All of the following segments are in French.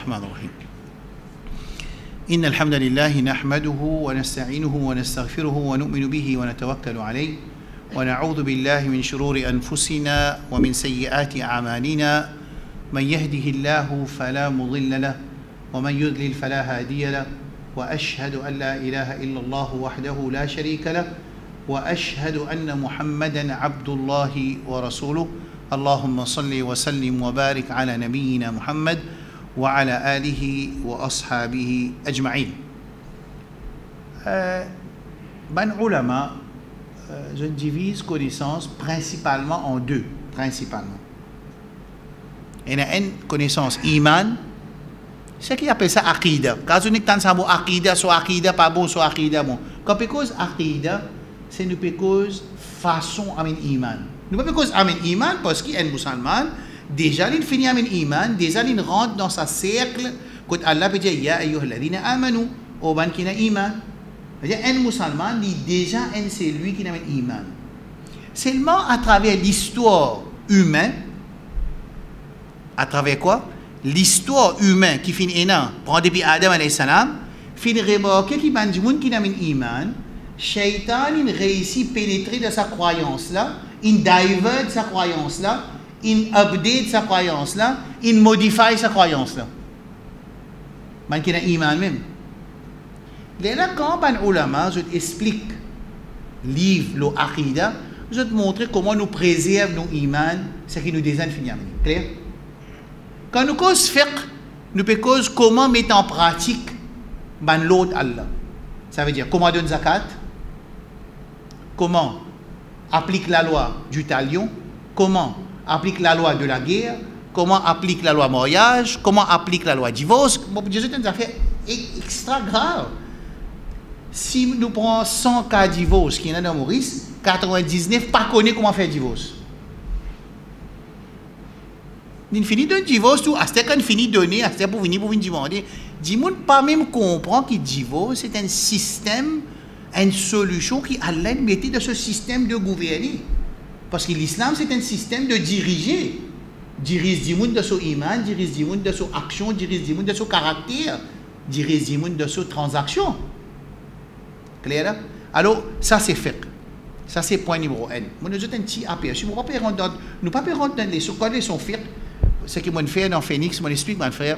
الرحمن الرحيم إن الحمد لله نحمده ونستعينه ونستغفره ونؤمن به ونتوكل عليه ونعوذ بالله من شرور أنفسنا ومن سيئات أعمالنا من يهده الله فلا مضل له ومن يضلل فلا هادي له وأشهد أن لا إله إلا الله وحده لا شريك له وأشهد أن محمدا عبد الله ورسوله اللهم صل وسلم وبارك على نبينا محمد وعلى آله وأصحابه أجمعين. Ben ulama, je divise connaissance principalement en deux, principalement. Il y a une connaissance iman, ce qui appelle ça aqida. Quand on dit aqida, soit aqida pas bon, soit aqida bon. Quand on cause aqida, c'est nous cause façon amin iman. Nous pas cause amin iman parce qu'il y a un musulman. Déjà, il finit avec l'iman, déjà, il rentre dans sa cercle, quand Allah peut dire, Ya ayyuhalladhina amanu, au ban qui n'a iman. C'est-à-dire, un musulman, déjà, c'est lui qui n'a iman. Seulement à travers l'histoire humaine, à travers quoi? L'histoire humaine qui finit énorme, prend depuis Adam alayhi salam, finit remarquer qu'il y a des gens qui n'a iman, Shaitan, il réussit à pénétrer dans sa croyance-là, il divert sa croyance-là, il update sa croyance là, il modifie sa croyance là. Man qui n'a iman même. Là, quand un ulama, je t'explique livre, le aqida, je te montre comment nous préserve nos iman, ce qui nous désigne finalement. Clair? Quand nous cause fiqh, nous peut cause comment mettre en pratique l'autre Allah. Ça veut dire comment donner zakat, comment applique la loi du talion, comment applique la loi de la guerre, comment applique la loi mariage, comment applique la loi divorce. Bon, c'est une affaire extra grave. Si nous prenons 100 cas de divorce qui est dans Maurice, 99 pas connaît comment faire divorce. Il finit d'un divorce, tout, à ce qu'on finit de donner, à ce pour venir demander, dis-moi pas même comprendre que le divorce c'est un système, une solution qui allait mettre dans ce système de gouverner. Parce que l'islam, c'est un système de diriger. Dirige du monde de son iman, dirige du monde de son action, dirige du monde de son caractère, dirige du monde de son transaction. Clair? Alors, ça c'est fait. Ça c'est point numéro 1. Moi, nous avons un petit aperçu. Nous ne pouvons pas rentrer dans les sous-codes de son fait. Ce que moi je fais dans Phoenix, moi j'explique, mon frère,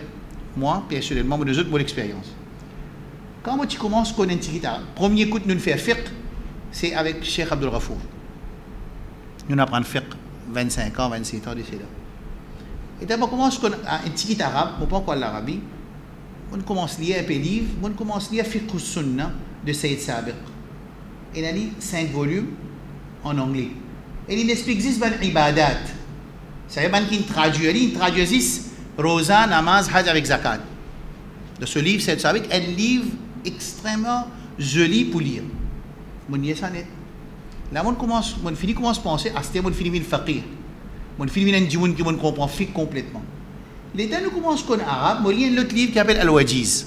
moi, personnellement, nous autres, mon expérience. Quand moi tu commences à connaître un petit premier coup de nous faire fiqh, c'est avec Cheikh Abdul Ghafour. Nous apprenons fiqh 25 ans, 27 ans de cela. Et d'abord, on commence à un petit arabe, on ne pas l'Arabie. On commence à lire un peu de livre, on commence à lire Fiqh al-Sunnah de Sayyid Sabiq. Il a lu 5 volumes en anglais. Et il explique 10 ibadat. Ça veut dire qu'il traduit Rosa, Namaz, Hajj avec Zakat. De ce livre, Sayyid Sabiq, un livre extrêmement joli pour lire. On y est ça net. Là, on commence à penser à ce que on finit faqih. On finit un djimoun qui comprend fiqh complètement. L'état nous commence à connaître arabe, on lit un autre livre qui s'appelle Al-Wajiz.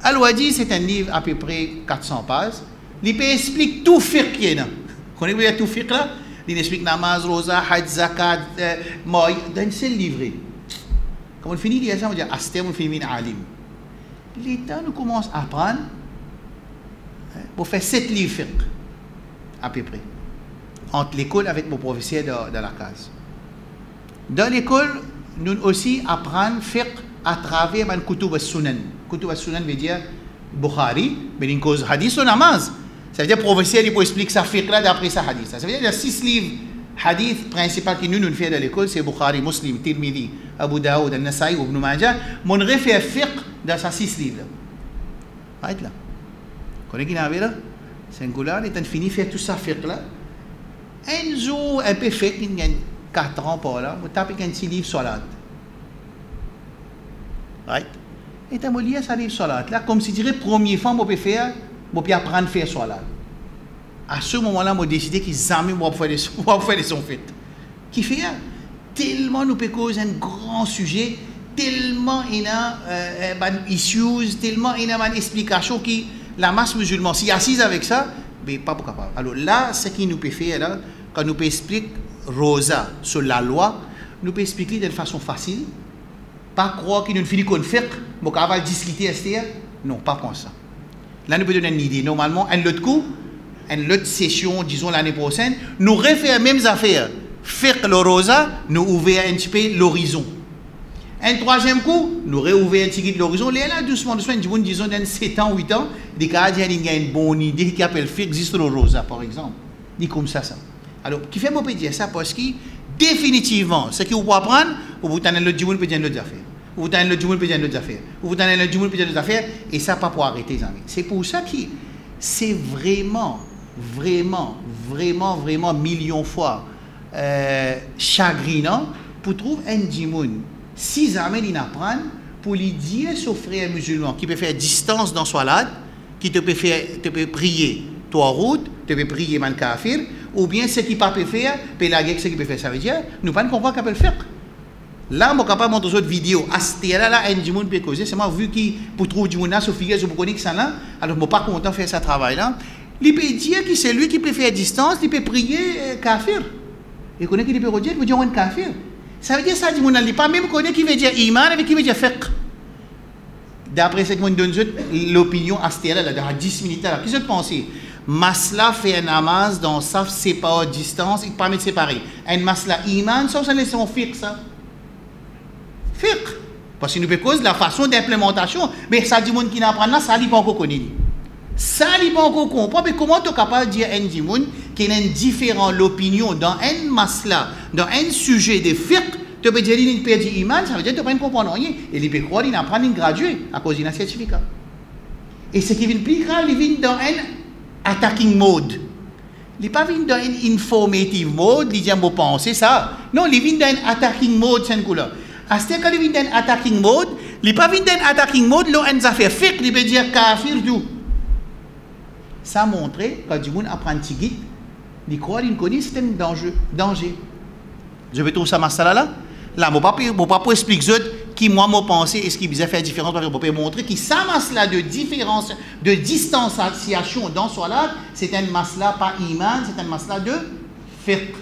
Al-Wajiz, c'est un livre à peu près 400 pages. Il explique tout fiqh qui est là. Vous connaissez tout fiqh là? Il explique namaz, rosa, hajj, zakat, maï, dans un seul livre. Quand on finit de lire ça, on dit à ce que on finit alim. L'état nous commence à apprendre pour faire 7 livres fiqh. À peu près. Entre l'école avec mon professeur de la case. Dans l'école, nous aussi apprenons fiqh à travers le Kutub al-Sunan. Kutub al-Sunan veut dire Bukhari, mais il cause hadith ou namaz. Ça veut dire professeur il peut expliquer ça fiqh là d'après ça hadith. Ça veut dire il y a 6 livres hadith principaux que nous faisons dans l'école, c'est Bukhari, Muslim, Tirmidhi, Abu Daoud, Al-Nasai, Ibn Majah. Mon refait fiqh dans ces 6 livres là. Right là. Vous connaissez qui n'a là? Singular, il a fini de faire tout ça, faire là. Un jour, un peu fait, il y a 4 ans par là, je tape un petit livre salat. Right? Et tu as lu ce livre salat là, comme si je dirais, première fois, je peux faire, je peux apprendre à faire salat. À ce moment-là, j'ai décidé qu'ils jamais vont faire des sons faits. Qui fait tellement nous peut causer un grand sujet, tellement il y a des issues, tellement il y a des explications qui. La masse musulmane, si assise avec ça, mais pas capable. Alors là, ce qui nous peut faire, là, quand nous peut expliquer Rosa sur la loi, nous peut expliquer d'une façon facile, Pas croire qu'il nous finit qu'on fait, mais qu'on va discuter à ce. Non, pas comme ça. Là, nous pouvons donner une idée. Normalement, un autre coup, une autre session, disons l'année prochaine, nous refaire les mêmes affaires. Faire le rosa, nous ouvrir un petit peu l'horizon. Un troisième coup, nous réouvrir un petit peu l'horizon. Là, doucement, disons dans 7 ans, 8 ans, des Canadiens ont une bonne idée qui appelle faire existe le rosa, par exemple. Dit comme ça. Alors, qui fait moi dire ça parce que définitivement, ce que vous pouvez apprendre, vous pouvez donner le dimanche pour dire d'autres affaires. Vous donnez le dimanche pour dire d'autres affaires. Vous donnez le dimanche pour dire d'autres affaires. Et ça, pas pour arrêter, les amis. C'est pour ça que c'est vraiment, millions de fois chagrinant pour trouver un dimanche. Si jamais il apprend, pour lui dire sur frère musulman qui peut faire distance dans sa lade, qui te peut prier toi route, te peut prier man kafir, ou bien ce qui ne peut faire, peut la guerre ce qui peut faire. Ça veut dire, nous ne pouvons pas qu'on peut le faire. Là, je suis capable de montrer une vidéo. À ce là, un dimanche peut causer. C'est moi vu qui pour trouver du monde sur figure, je ne connais que ça là. Alors, je ne suis pas content de faire ce travail là. Il peut dire que c'est lui qui peut faire distance, il peut prier kafir. Il connaît qu'il peut redire, il peut dire un kafir. Ça veut dire ça, il ne pas même connaît qui veut dire iman avec qui veut dire fiqh. D'après ce que je donne l'opinion à ce là, dans 10 minutes là, qu'est-ce que vous pensez? Masla fait un namaz dans sa séparée distance, il ne peut pas mettre séparé. Un masla iman, ça, c'est laissé en fiqh ça. Fiqh. Parce que nous cause la façon d'implémentation. Mais ça dit monde qui n'apprend là, ça n'est pas encore connu. Ça n'est pas encore comprendre. Mais comment tu es capable de dire à un monde qui a une différente opinion dans un masla, dans un sujet de fiqh, tu peux dire qu'il peut dire iman, ça veut dire que tu ne peux pas comprendre rien. Et il peut croire qu'il apprend une gradué à cause d'un certificat. Et ce qui vient plus grave, il vient dans un attacking mode. Il n'est pas venu dans un informative mode, il dit « penser ça ». Non, il vient dans un attacking mode, c'est une couleur. À ce qu'il vient dans un attacking mode, il n'est pas venu dans un attacking mode, il a fait fiqh, il peut dire kafir tout. Ça montre que quand du monde apprend petit guide, il croit qu'il connaît c'est un danger. Je vais trouver ça masala là. Là, je ne vais pas expliquer qui moi me pensé et ce qui vous a fait différence. Je peux montrer que ça masala de différence, de distanciation dans soi là, c'est un masala pas iman, c'est un masala de fiqh.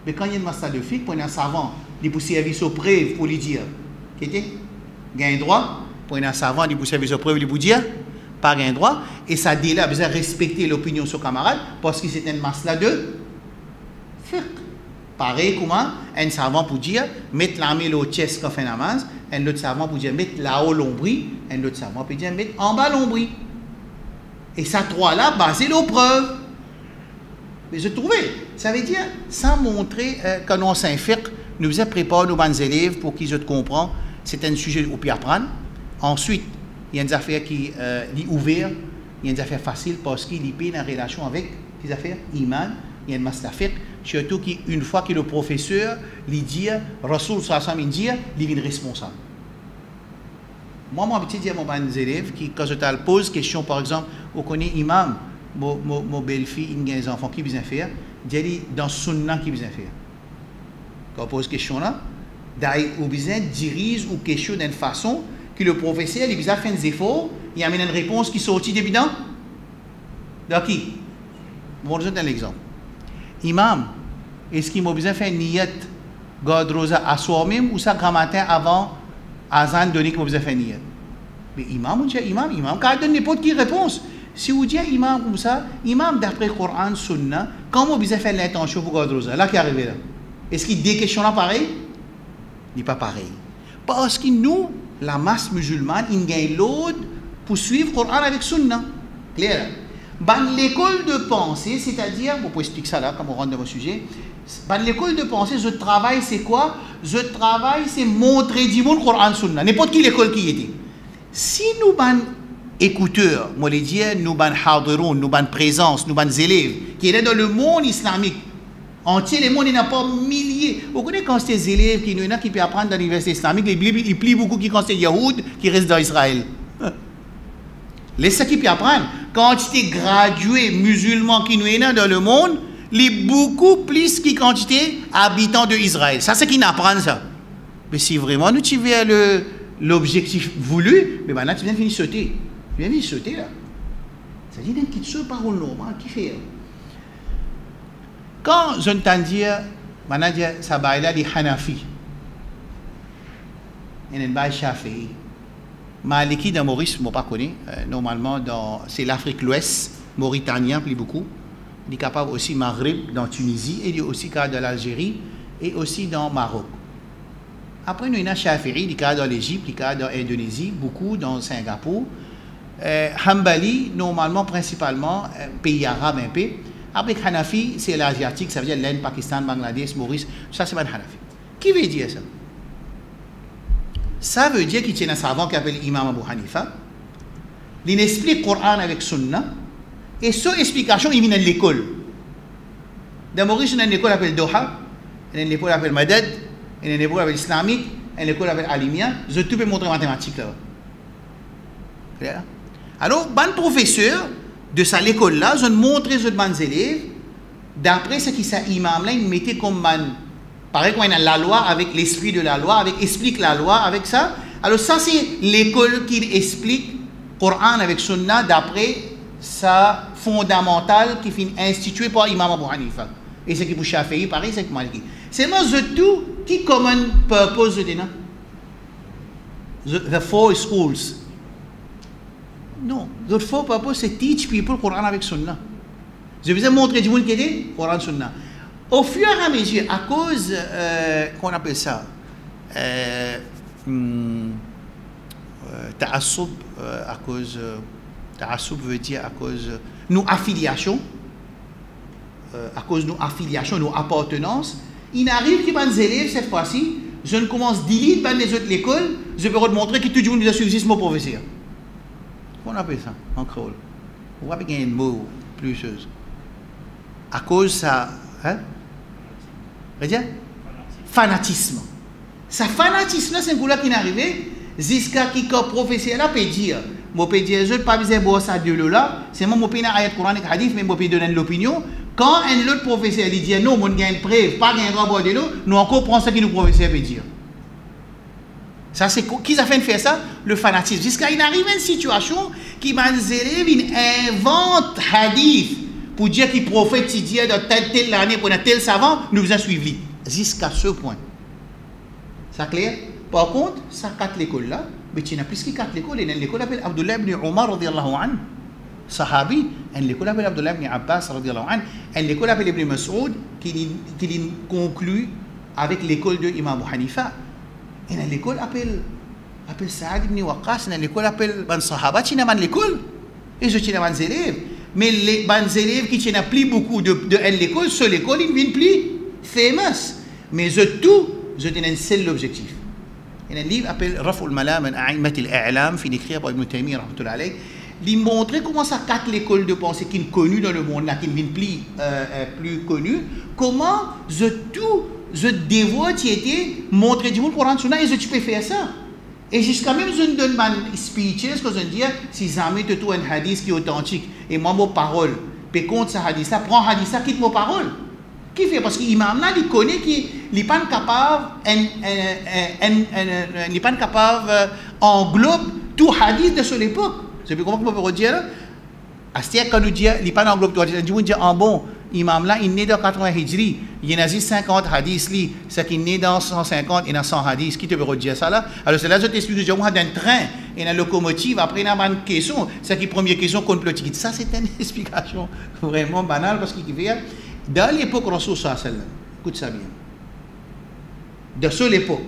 Mais quand il y a un masala de fiqh, pour un savant, il peut servir aux preuves pour lui dire, il y a un droit, pour un savant, il peut servir aux preuves pour lui dire, pas un droit, et ça dit là, besoin de respecter l'opinion de son camarade, parce que c'est un masala de fiqh. Pareil, comment un savant pour dire, mettre la main au chest quand fait namaz, un autre savant pour dire, mettre là-haut l'ombri, un autre savant pour dire, mettre en bas l'ombri. Et ça, trois là, basé aux preuves. Mais je trouvais, ça veut dire, sans montrer qu'on a un fiqh, nous préparons nos bons élèves pour qu'ils comprennent, c'est un sujet où peut apprendre. Ensuite, il y a des affaires qui sont ouvertes, il y a des affaires faciles parce qu'il y a une relation avec des affaires iman, il y a une masla fiqh, surtout qu'une fois que le professeur lui dit, Rasoul sallallahu dit, il est responsable. Moi, je vais dire à mes élèves, quand je te pose question, par exemple, on connaît imam, mon belle-fille, il y a des enfants qui besoin faire, dit dans sunna qui besoin faire. Quand on pose question là, on besoin dirige ou question d'une façon que le professeur il besoin faire des efforts, il amène une réponse qui sortit d'évident. De qui? Bon, je donne l'exemple. Imam, est-ce qu'il m'a besoin faire niyat God Rosa à soi-même ou ça grand matin avant Azan donner qu'il m'a besoin faire niyat? Mais imam, on dit imam, quand il donne n'importe quelle réponse. Si vous dites imam comme ça, imam d'après le Coran, Sunna, quand on besoin faire l'intention pour God Rosa, là qui arrive là? Est-ce qu'il dit des questions là pareil? Il n'est pas pareil. Parce que nous, la masse musulmane, il gagne l'autre pour suivre le Coran avec Sunna. Clair? Dans l'école de pensée, c'est-à-dire, vous pouvez expliquer ça là, comme on rentre dans mon sujet, dans l'école de pensée, je travaille, c'est quoi? Je travaille, c'est montrer du monde le Coran Sunna. N'importe qui l'école qui était. Si nous, écouteurs, moi les dire, nous, hadiroun, nous, présence, nous, élèves, qui est dans le monde islamique, entier, le monde, il n'y a pas milliers. Vous connaissez quand c'est des élèves qui peuvent apprendre dans l'université islamique, ils plient beaucoup qui quand c'est Yahoud qui restent dans Israël. Laissez qui peuvent apprendre. Quantité graduée musulmans qui nous sont dans le monde, les beaucoup plus que quantité habitants de Israël. Ça, c'est qui n'apprennent ça. Mais si vraiment nous tirons vers l'objectif voulu, mais maintenant tu viens de finir sauter. Tu viens de sauter là. Ça dit d'une petite parole normale qui fait. Quand j'entends dire, maintenant ça va là les Hanafi. et un bail Shafi'i. Maliki dans Maurice, je ne pas connais. Normalement, c'est l'Afrique l'Ouest, mauritanien, plus beaucoup. Il est capable aussi Maghreb, dans Tunisie, et il est aussi capable de l'Algérie, et aussi dans Maroc. Après, nous avons Shafi'i, il est capable dans l'Égypte, il est capable dans l'Indonésie, beaucoup dans Singapour. Hanbali, normalement, principalement, pays arabes un peu. Après, Hanafi, c'est l'Asiatique, ça veut dire l'Inde, Pakistan, Bangladesh, Maurice, ça c'est pas Hanafi. Qui veut dire ça? Ça veut dire qu'il y a un savant qui s'appelle Imam Abu Hanifa. Il explique le Coran avec Sunna. Et cette explication, il vient de l'école. Dans Maurice, il y a une école qui s'appelle Doha, il y a une école qui s'appelle Madad, il y a une école qui s'appelle Islamique, il y a une école qui s'appelle Alimia. Je peux montrer mathématiques là-bas. Alors, ban professeur de ça l'école-là, je montre aux bons élèves, d'après ce qui ça imam là, il mettait comme ban. Pareil comme il y a la loi avec l'esprit de la loi, avec explique la loi avec ça. Alors ça c'est l'école qui explique Coran avec Sunna d'après sa fondamentale qui est instituée par Imam Abu Hanifa. Et c'est qui pour Shafi'i, pareil c'est pour Maliki. C'est moi tout qui common purpose de dena. The four schools. Non, the four purpose c'est teach people Coran avec Sunna. Je vais vous montrer du monde qui est Coran Sunna. Au fur et à mesure, à cause, qu'on appelle ça, ta'assoub, à cause, ta'assoub veut dire à cause, nos affiliations, à cause de nos affiliations, nos appartenances, il arrive que les élèves, cette fois-ci, je ne commence à lire dans les autres l'école, je peux vous montrer que tout le monde a suivi mon professeur. Qu'on appelle ça, en créole. On va bien un mot plus chose. À cause ça, hein? Fanatisme. Ce fanatisme, c'est un coup qui est arrivé jusqu'à qui le professeur là peut dire, je peux dire, je ne peux pas dire ça de là, c'est moi qui peux dire ayat Coran et hadith, mais je peux donner l'opinion. Quand un autre professeur lui dit non, on a une preuve, pas un rapport de l'eau, nous encore prenons ce que le professeur peut dire. Ça, c'est qui a fait faire ça? Le fanatisme. Jusqu'à il arrive une situation qui m'a élèves invente hadith. Pour dire qu'il prophétise dans telle année pour un tel savant, nous vous avons suivi. Jusqu'à ce point. C'est clair? Par contre, ça 4 l'école là, mais il y a plus que 4 l'écoles. Il y a l'école appelle Abdullah ibn Omar radiallahu anhu, Sahabi. Il y a l'école appelle Abdullah ibn Abbas radiallahu anhu. Il y a l'école appelle Ibn Mas'ud qui conclut avec l'école de Imam Abu Hanifa. Il y a l'école appelle Saad ibn Waqqas. Il y a l'école appelle Ban Sahaba. Il y a l'école. Et je tiens à mes élèves. Mais les bons élèves qui n'ont plus beaucoup de l'école, sur l'école, ils ne viennent plus famous. Mais je tenais un seul objectif. Il y a un livre qui s'appelle Raf'ul Malam an A'immat al-A'lam, qui est écrit par Ibn Taymiyyah, il montre comment ça 4 l'école de pensée qui sont connues dans le monde, là, qui ne viennent plus connues, comment je dévoie, qui était montrer du monde pour rendre sunna, et tu peux faire ça. Et jusqu'à même, je ne donne pas de speeches, que je dis, si jamais tu as un hadith qui est authentique, et moi, mon parole, puis contre ce hadith-là, prends hadith là, quitte mon parole. Qui fait? Parce que l'imam là, il connaît qu'il n'est pas capable, englobe tout hadith de son époque. Je peux comprendre comment on peut dire là? À ce quand nous disons, il n'est pas englobe tout hadith, on dit, en bon, l'imam là, il est né dans 80 hijri, il y en a 50 hadiths, c'est qu'il est né dans 150 et dans 100 hadiths. Qui te peut dire ça là? Alors c'est là que je t'explique, je vois d'un train et une locomotive, après il y a une question, c'est qui première question qu'on peut dire. Ça c'est une explication vraiment banale parce qu'il vient dans l'époque Rasul sallallahu alayhi wa sallam. Écoute ça bien. De cette époque,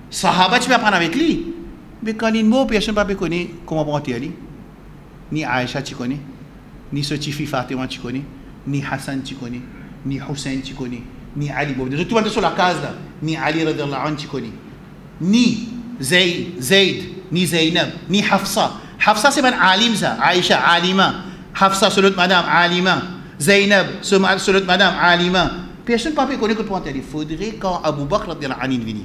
Sahaba tu peux apprendre avec lui, mais quand il mot, personne ne peut connaître comment monter lui. Ni Aïcha tu connais, ni Sotifi Fatima tu connais, ni Hassan tu connais, ni Hussein tu connais, ni Ali. Tout le monde sur la case là, ni Ali radiallahu anhu tu connais, ni Zayd, ni Zainab, ni Hafsa. Hafsa c'est un alim ça, Aïcha alima, Hafsa c'est l'autre madame alima, Zainab c'est l'autre madame alima. Personne ne peut connaître comment il faudrait quand Abu Bakr radiallahu anhu vient.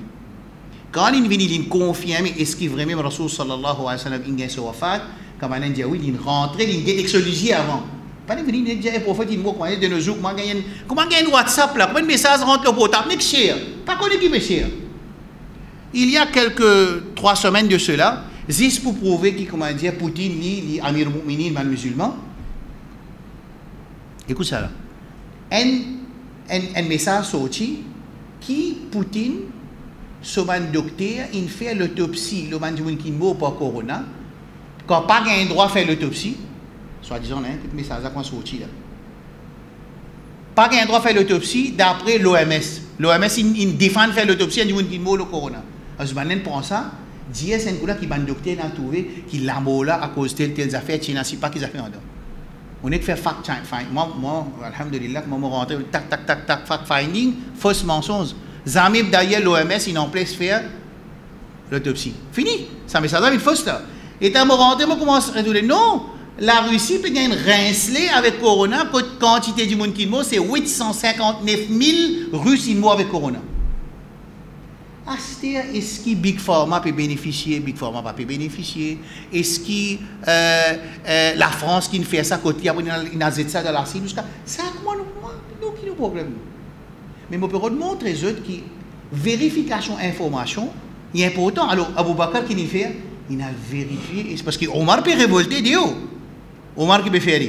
Quand il vient, il confirme est-ce qu'il vraiment Rasul sallallahu alayhi wa sallam il a son wafat, comme on dit oui, il rentre, il est exologé avant. Pas de venir dire un prophète il m'a de nos jours comment gagner un WhatsApp là, comment un message rentre au portable, mais cher, pas connaît qui est cher. Il y a quelques 3 semaines de cela, juste pour prouver que comment dire Poutine ni Amir Mouminin mal musulman. Écoute ça là. Un message sorti qui Poutine ce docteur, il fait l'autopsie, le man qui meurt par corona, quand pas un droit à faire l'autopsie, soit disant, hein, tout message à quoi sorti là. Pas un droit à faire l'autopsie d'après l'OMS. L'OMS, il défend faire l'autopsie à du monde qui meurt le corona. Alors, je prend ça, dire c'est un coup là qui ban docteur n'a trouvé qui l'a mort là à cause de telles affaires, tu n'as pas qu'ils ont fait en dehors. On est fait fact finding. Moi, alhamdulillah, moi, je rentre tac, fact finding, fausse mensonge. Zamib d'ailleurs l'OMS, il en place faire l'autopsie. Fini. Ça, mais ça doit être fausse là. Et quand je rentre, je commence à dire non, la Russie peut gagner une rincelée avec Corona, la quantité du monde qui meurt, c'est 859 000 Russes qui meurent avec Corona. Est-ce que Big Pharma peut bénéficier, Big Pharma va pas bénéficier? Est-ce que la France qui fait ça, côté après il a ça dans la Syrie, ça comment nous qui nous problème? Mais je peux montrer aux autres que vérification information est important. Alors Abou Bakr qui fait, il a vérifié, c'est parce que Omar peut révolter Dieu. Omar qui peut faire.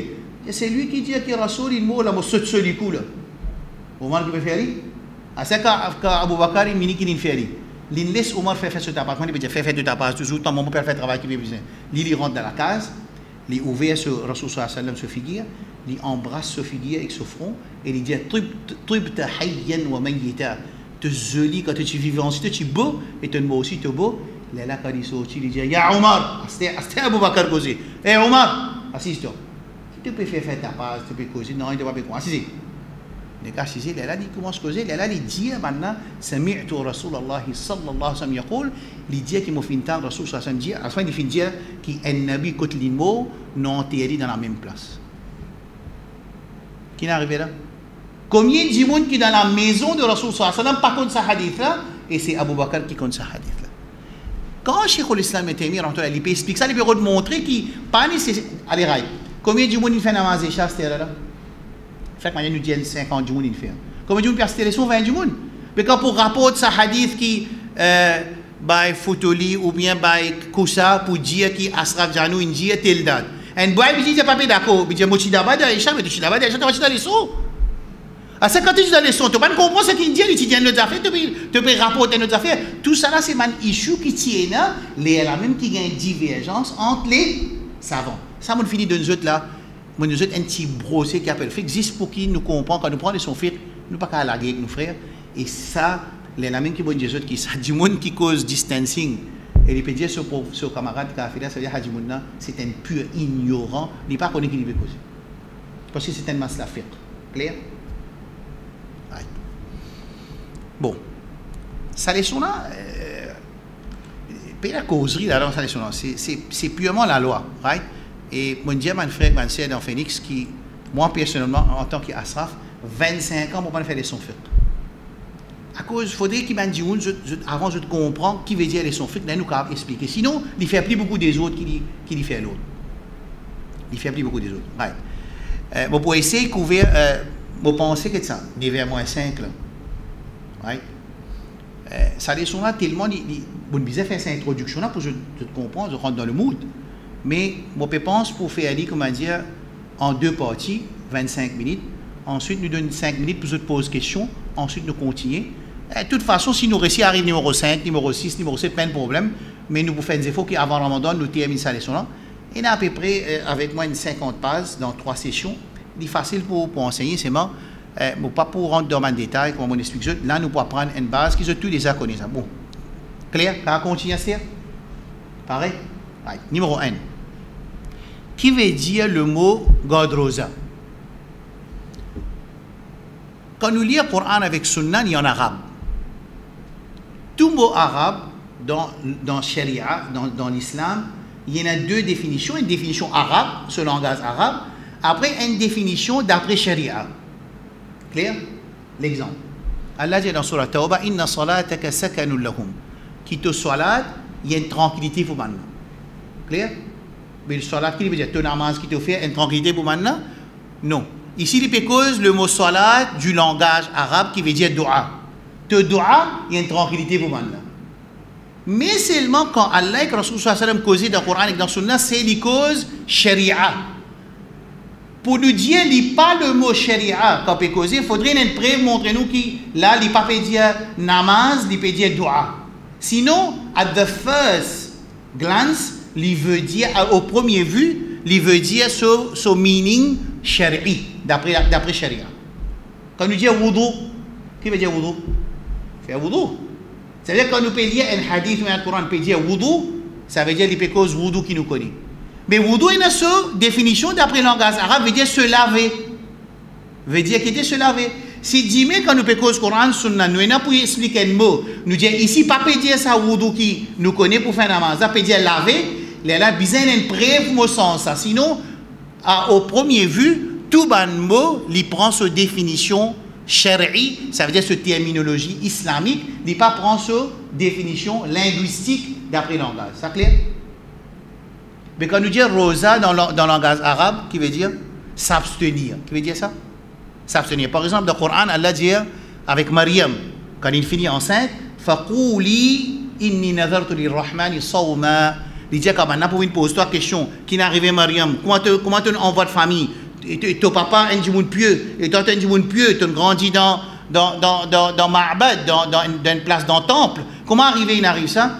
C'est lui qui dit que Rasoul il mort là, moi saute sur les coups là. Omar qui peut faire. C'est quand Abou Bakr il mini qui fait. Il laisse Omar faire ce tabac. Il peut dire faire de tabac toujours tant mon père fait travail qui veut besoin. Il rentre dans la case, il ouvre sur Rasoul sallallahu alayhi wa sallam ce figure, il embrasse ce figure avec ce front et il dit Tribta hayyan wa mayyita. Tu es joli quand tu es vivant, si tu es beau et tu es beau aussi, tu es beau. Là quand il sortit, il dit Ya Omar, c'était Abou Bakr causé. Eh Omar, assiste-toi. Tu peux faire ta passe, tu peux causer. Non, il ne doit pas causer. Les gars, si là, il commence à causer. Là, il dit maintenant, Sami'tu Rasulallah sallallahu alayhi wa sallam yaqul, il dit qu'il m'a fait entendre Rasul sallallahu alayhi wa sallam dire, à la fin, il fait dire qu'un nabi côté l'immo n'ont été dans la même place. Qui est arrivé là? Combien de monde qui est dans la maison de Rasul sallallahu alayhi wa sallam, pas contre ce hadith là, et c'est Abou Bakr qui compte ce hadith là. Quand Cheikh l'Islam et Taymiyya il peut expliquer ça, il peut montrer qu'il pas nécessaire. Allez, rail. Combien de monde il fait namaz et chasse là? Chaque manière nous dit 50 jours il fait. Combien de monde peut assister 20 jours? Mais quand pour rapporter ce hadith qui by Fotoli ou bien by Koussa pour dire qui Asraf Janou il dit tel date. Et boy il dit pas d'accord, il dit moi tu d'abord Aïcha mais tu d'abord Aïcha tu vas dans les sous. À 50 ans dans les sons, tu ne comprends pas ce qu'il dit, tu tiens nos affaires, tu peux rapporter nos affaires. Tout ça là, c'est un issue qui tient là, les la même qui a une divergence entre les savants. Ça, on finit de nous autres là, nous autres un petit brossé qui appelle fait, juste pour qu'ils nous comprennent, quand nous prenons son frère, nous pas qu'à laguer avec nos frères. Et ça, les la même qui vont dire qui ça, du monde qui cause distancing. Et il peut dire ce camarade qui a fait là, ça veut dire que c'est un pur ignorant, il n'est pas connu qu'il peut causer. Parce que c'est un masse la fête. Clair? Bon, ça leçon là, la causerie là dans sa leçon là, c'est purement la loi, right? Et mon dieu, mon frère, mon sœur dans Phoenix, qui, moi personnellement, en tant qu'Asraf, 25 ans pour pas faire leçon faite. À cause, il faudrait qu'il m'a dit, avant de comprendre qui veut dire leçon faite, là nous capable expliquer. Sinon, il fait plus beaucoup des autres qui lui fait l'autre. Il fait plus beaucoup des autres, right? Bon, pour essayer de couvrir, vous pensez que c'est ça, des vers moins 5 là. Right? Ça leçon là tellement vous ne faire cette introduction là pour que je te comprends, je rentre dans le mood. Mais moi je pense pour faire aller comment dire en deux parties, 25 minutes. Ensuite nous donne 5 minutes pour je te pose question. Ensuite nous continuons. De toute façon, si nous réussissons à arriver numéro 5, numéro 6, numéro 7, plein de problèmes. Mais nous pouvons faire des efforts qu'avant Ramadan, nous terminons cette leçon là. Et là à peu près avec moi une 50 pages dans 3 sessions. C'est facile pour enseigner, c'est moi. Pas pour rentrer dans le détail, comme on explique, là nous pouvons prendre une base qui sont tous déjà connus. Bon, clair? On continue à se faire? Pareil? Right. Numéro 1. Qui veut dire le mot Godrosa? Quand nous lisons le Coran avec Sunna, il y en arabe. Tout mot arabe dans Sharia, dans l'islam, il y en a deux définitions. Une définition arabe, ce langage arabe. Après, une définition d'après Sharia. Clair? L'exemple. Allah dit dans Surah Tawbah, Inna salataka sakanun lahum. Qui te salat, il y a une tranquillité pour maintenant. Clair? Mais le salat, qui veut dire ton namaz qui te fait une tranquillité pour maintenant? Non. Ici, il cause le mot salat du langage arabe qui veut dire dua. Te dua, il y a une tranquillité pour maintenant. Mais seulement quand Allah et Rasul sallallahu alayhi wa sallam causent dans le Coran et dans le Sunna, c'est les causes sharia. Pour nous dire, il n'y a pas le mot sharia quand on peut causer, il faudrait une preuve montrer nous que là, il ne peut pas dire namaz, il peut dire dua. Sinon, at the first glance, il veut dire, au premier vue, il veut dire son meaning shari'i, d'après sharia. Quand nous disons wudu, qui veut dire wudu? Faire wudu. Ça veut dire quand nous peut lire un hadith ou un Coran, peut dire wudu, ça veut dire les causes wudu qui nous connaît. Mais wudu est une définition d'après le langage arabe, veut dire se laver. Veut dire qu'il était se laver. Si dis-moi quand nous peut cause Coran, sunna, nous n'avons pas expliquer un mot. Nous disons ici, pas peut dire ça wudu qui nous connaît pour faire namaz, ça peut dire laver. Là, besoin d'une preuve pour sens ça. Sinon, au premier vue, tout bon mot, il prend sa définition shari'i, ça veut dire sa terminologie islamique, il ne pas prendre sa définition linguistique d'après le langage. C'est clair? Mais quand nous disons rosa dans le langage arabe, qui veut dire s'abstenir. Qui veut dire ça? S'abstenir. Par exemple, dans le Coran, Allah dit avec Maryam, quand il finit enceinte, Faqouli inni nazartu lirrahmani sawma. Il dit que maintenant, pour une pose toi question, qui n'est arrivé Maryam, comment tu envoies de famille? Ton papa est un pieux, et toi tu es un pieux, tu as grandi dans Ma'bad, dans une place, dans le temple. Comment arriver, il arrive ça?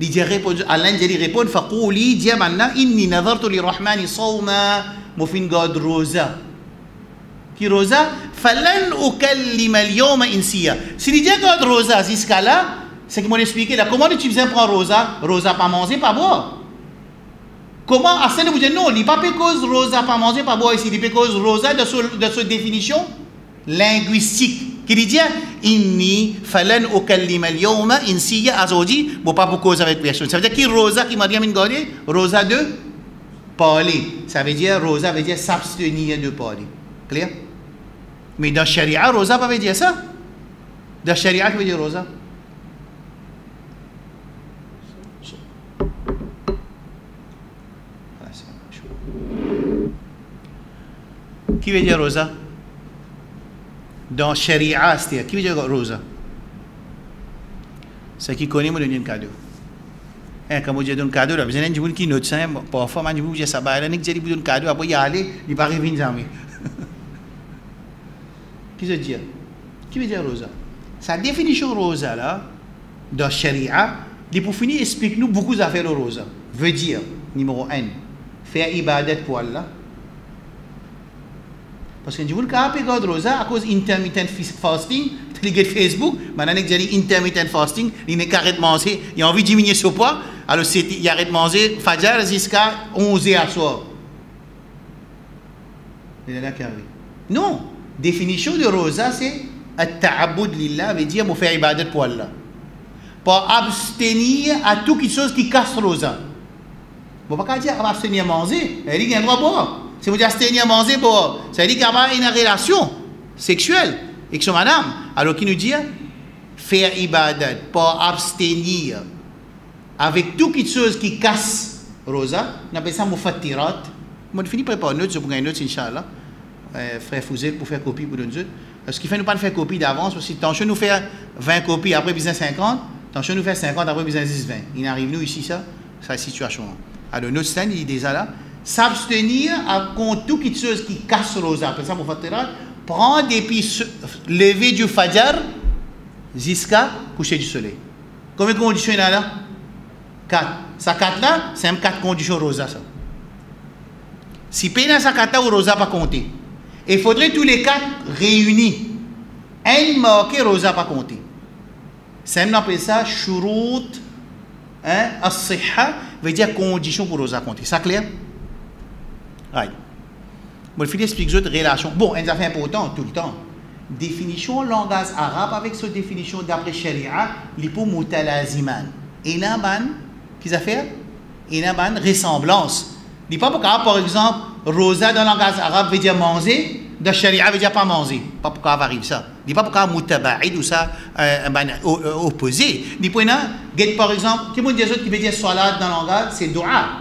Il dit Allah dit répondre, Faqouli, dit maintenant, inni nazartu lirrahmani sawma, mofin god rosa. Qui rosa? Falan ukallima al-yawma insiya. Si il dit god rosa, jusqu'à là, c'est qu'ils m'ont expliqué là, comment tu faisais prendre rosa? Rosa pas manger, pas boire. Comment à ce vous dites non, il n'y a pas cause rosa pas manger, pas boire ici, il y a cause rosa de sa définition linguistique. Qui dit inni falan ukallima al-yawma insiya azodi, bon pas pour cause avec personne. Ça veut dire qui rosa qui m'a dit rosa de parler. Ça veut dire rosa veut dire s'abstenir de parler. Clair? Mais dans Sharia, rosa pas veut dire ça. Dans Sharia, qui veut dire rosa? Qui veut dire rosa? Dans Sharia, c'est-à-dire, qui veut dire rosa? C'est qui connaît, moi, donne un cadeau. Quand vous dites un cadeau, là, vous avez un gens qui note ça, parfois, vous dites ça, vous avez un cadeau, après, il y a aller, il va arriver jamais. Qui veut dire? Qui veut dire rosa? Sa définition rosa, là, dans Sharia, pour finir, explique-nous beaucoup d'affaires au rosa. Veut dire, numéro 1, faire ibadat pour Allah. Parce que je vous le dis, rosa, à cause intermittent fasting, tu as Facebook, maintenant il dit intermittent fasting, il n'est qu'arrête de manger, il a envie de diminuer son poids, alors il arrête de manger, Fajr jusqu'à 11h à soir. Il est là qui arrive. Non, définition de rosa, c'est at-ta'abbud lillah, veut dire faire ibadat pour Allah. Pour abstenir à toute chose qui casse rosa. On ne peut pas dire abstenir à manger, il dit qu'il y a un droit à boire. Si vous dites abstenir à manger, ça veut dire qu'il y a une relation sexuelle avec son madame. Alors qu'il nous dit faire ibadat, pour abstenir avec toute chose qui casse rosa, on appelle ça mufattirat. On finit par préparer une autre, je vous une autre, Inch'Allah. Frère Fouzel pour faire copie pour nous autres. Ce qui fait nous pas faire copie d'avance, parce que tant que nous faire 20 copies, après besoin 50, tant que nous faire 50, après besoin 10, 20. Il arrive nous ici, ça, c'est la situation. Alors notre stand, il est déjà là. S'abstenir contre toute chose qui casse rosa, après ça, prendre depuis lever du Fajr jusqu'à coucher du soleil. Combien de conditions il y a là? 4. Ça 4 là, c'est même 4 conditions rosa. Ça. Si peine ça 4 là, rosa pas compter. Il faudrait tous les 4 réunis. Un marqué rosa pas compter. C'est même appelle ça shurut, as-sihha, veut dire condition pour rosa compter. Ça clair? Right. Bon, je vais expliquer une relation. Bon, une affaire importante tout le temps. Définition langage arabe avec cette définition d'après Sharia, il pour mutalaziman. Et là, qu'est-ce que fait? Et là, ressemblance. Il pas par exemple, rosa dans le langage arabe veut dire manger, dans Sharia veut dire pas manger. Pas pourquoi ça arrive ça. Il pas pourquoi mutabaïd ou ça opposé. Il point là, par exemple, qui veut dire qui veut dire salat dans le langage, c'est dua.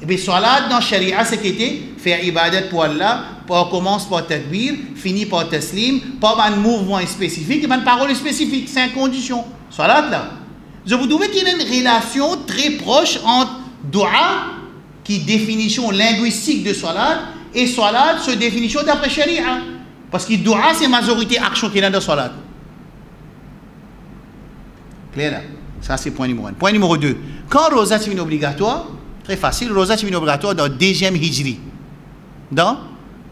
Et bien, salat dans Sharia, c'est qu'il était faire ibadat pour Allah, commence par tadbir, finit par taslim, pas un mouvement spécifique, et une parole spécifique, c'est une condition. Salat là. Je vous trouve qu'il y a une relation très proche entre dua, qui est définition linguistique de salat, et salat, c'est définition d'après Sharia. Parce que dua, c'est majorité action qu'il y a dans salat. Clair là. Ça, c'est point numéro 1. Point numéro 2. Quand Rosa est obligatoire, très facile, Rosa est obligatoire dans le deuxième Hijri. Dans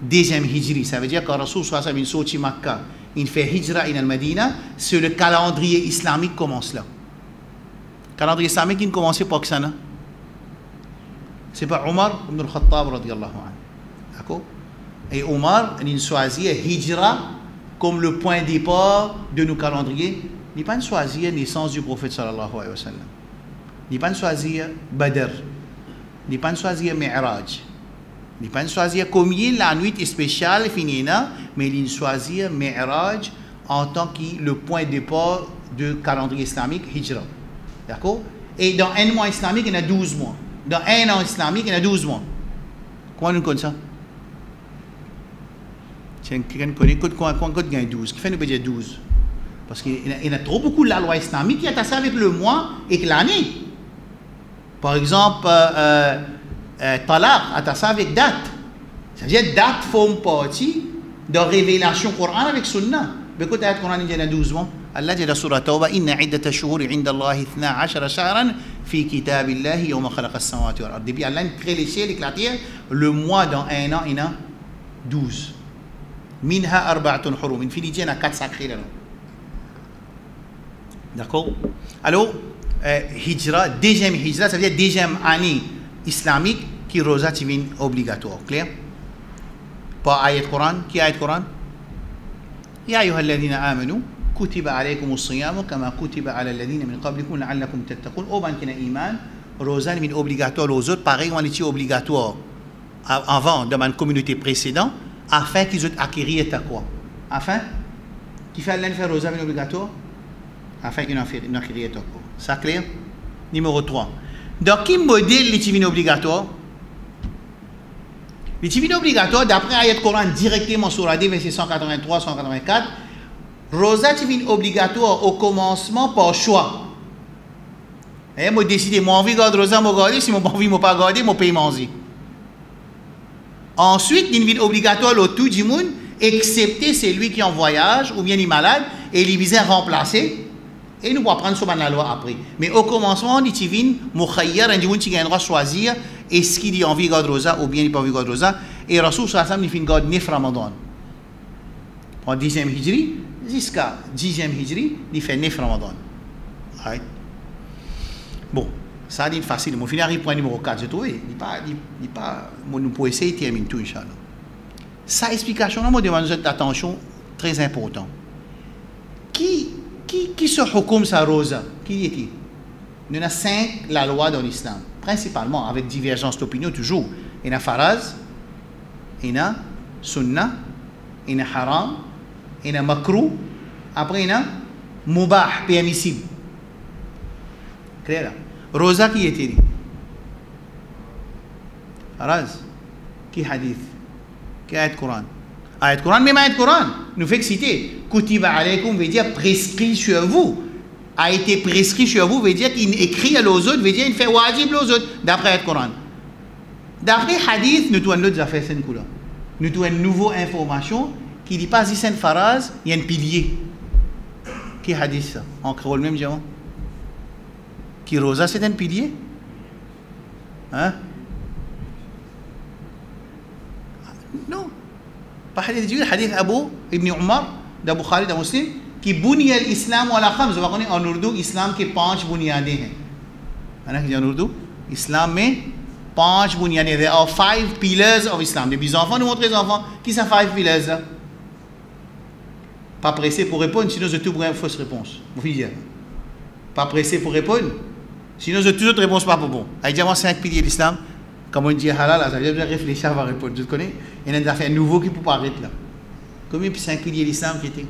deuxième Hijri. Ça veut dire quand Rasoul sallallahu alayhi wa sallam sorti Makkah, il fait Hijra in al-Madina, c'est le calendrier islamique commence là. Le calendrier islamique, il ne commence pas que ça, non? C'est pas Omar ibn al-Khattab radiyallahu anhu. D'accord? Et Omar, il choisit Hijra comme le point de départ de nos calendriers. Il n'a pas choisi la naissance du prophète sallallahu alayhi wa sallam. Il n'a pas choisi Badr. Il n'a pas choisi Mi'raj. Il n'a pas choisi combien la nuit spéciale finie, mais il choisit Mi'raj en tant que le point de départ du calendrier islamique Hijra. D'accord? Et dans un mois islamique, il y a 12 mois. Dans un an islamique, il y a 12 mois. Comment nous connaissons ça? Quelqu'un connaît quand il y a 12. Qui fait nous dire 12? Parce qu'il y a trop beaucoup de la loi islamique qui est associée avec le mois et l'année. Par exemple, talaq est associé avec date. Ça veut dire date forme partie de révélation Coran avec Sunna. Mais quand le Coran il y a 12 mois, Allah dit dans la Surah Tawbah, Inna iddata shuhuri inda Allahi 12 shahran fi kitabillahi yawma khalaqa as-samawati wal ard. Depuis Allah crée les ciels et la terre, le mois dans un an, il y a 12. Minha arba'atun hurum. Il finit il y a 4 sacrés là. D'accord? Alors, Hijra, deuxième Hijra, ça veut dire deuxième année islamique qui rosa divine obligatoire. Clair? Pas ayat Coran. Qui ayat Coran? Ya ayyuha alladhina amanu kutiba alaykum as-siyam kama kutiba ala alladhina min qablikum la'allakum tattaqun. Au ban kina iman, rosa divine obligatoire aux autres, pareil, on était obligatoire avant dans ma communauté précédente, afin qu'ils aient acquérir ta quoi? Afin? Qui fait Allah faire rosa divine obligatoire? Afin qu'il n'en acquérir ta quoi? Ça clair? Numéro 3. Dans quel modèle les divines obligatoires? Les divines obligatoires, d'après Ayat Coran directement sur la verset 183-184, Rosa divine obligatoire au commencement par choix. Et moi décidé, moi envie de garder Rosa, moi garder, si moi envie de pas garder, moi paye manger. Ensuite, une vie obligatoire au tout du monde, excepté celui qui est en voyage ou bien est malade, et il vise à remplacer. Et nous pouvons prendre sur la loi après. Mais au commencement, on dit divine, mukhayyar, un divine qui a le droit de choisir est-ce qu'il a envie de garder Rosa ou bien il n'a pas envie de garder Rosa. Et Rasoul sallallahu alayhi wa sallam, il fait garder 9 Ramadan. En 10e Hijri, jusqu'à 10e Hijri, il fait 9 Ramadan. Right? Bon, ça dit facile. Mon final arrive point numéro 4, j'ai trouvé. Il pas, nous pouvons essayer de terminer tout, Inch'Allah. Sa explication, là, moi, demande une attention très importante. Qui se hukum sa rosa? Qui est-il? Il y en a 5 la loi dans l'islam, principalement avec divergence d'opinion toujours. Il y a faraz, il y a sunnah, il y a haram, il y a makruh, après il y a mubah, permissible. Clair là? Rosa qui est-il? Faraz, qui hadith? Qui ayat Coran? Ayat Coran, même ayat Coran, nous fait citer. Kutiba alaykum veut dire prescrit sur vous. A été prescrit sur vous veut dire qu'il écrit à l'autre, veut dire qu'il fait wajib aux autres, d'après le Coran. D'après hadith, nous avons d'autres affaires, nous avons une nouvelle information qui dit pas si c'est une phrase, il y a un pilier. Qui hadith ça? En créole même, diamant. Qui rosa, c'est un pilier? Hein? Non. Pas hadith, hadith Abu Ibn Umar. De Bukhari, de Muslim, qui bunya l'islam wa la khams. Vous voyez en Urdu, l'islam के 5 बुनियादें हैं. है ना कि en Urdu, l'islam में 5 बुनियादें. There are 5 pillars of Islam. Les enfants nous montrent les enfants qui sont 5 pillars là. Pas pressé pour répondre, sinon je te trouve une fausse réponse. Vous voyez. Pas pressé pour répondre, sinon je toujours réponse pas pour bon. Aïe, dis-moi 5 piliers de l'islam. Comme on dit halal, ça veut dire réfléchir avant de répondre. Tu connais? Il y a des affaires nouveaux qui peuvent paraître là. Combien de 5 piliers de l'islam qui étaient?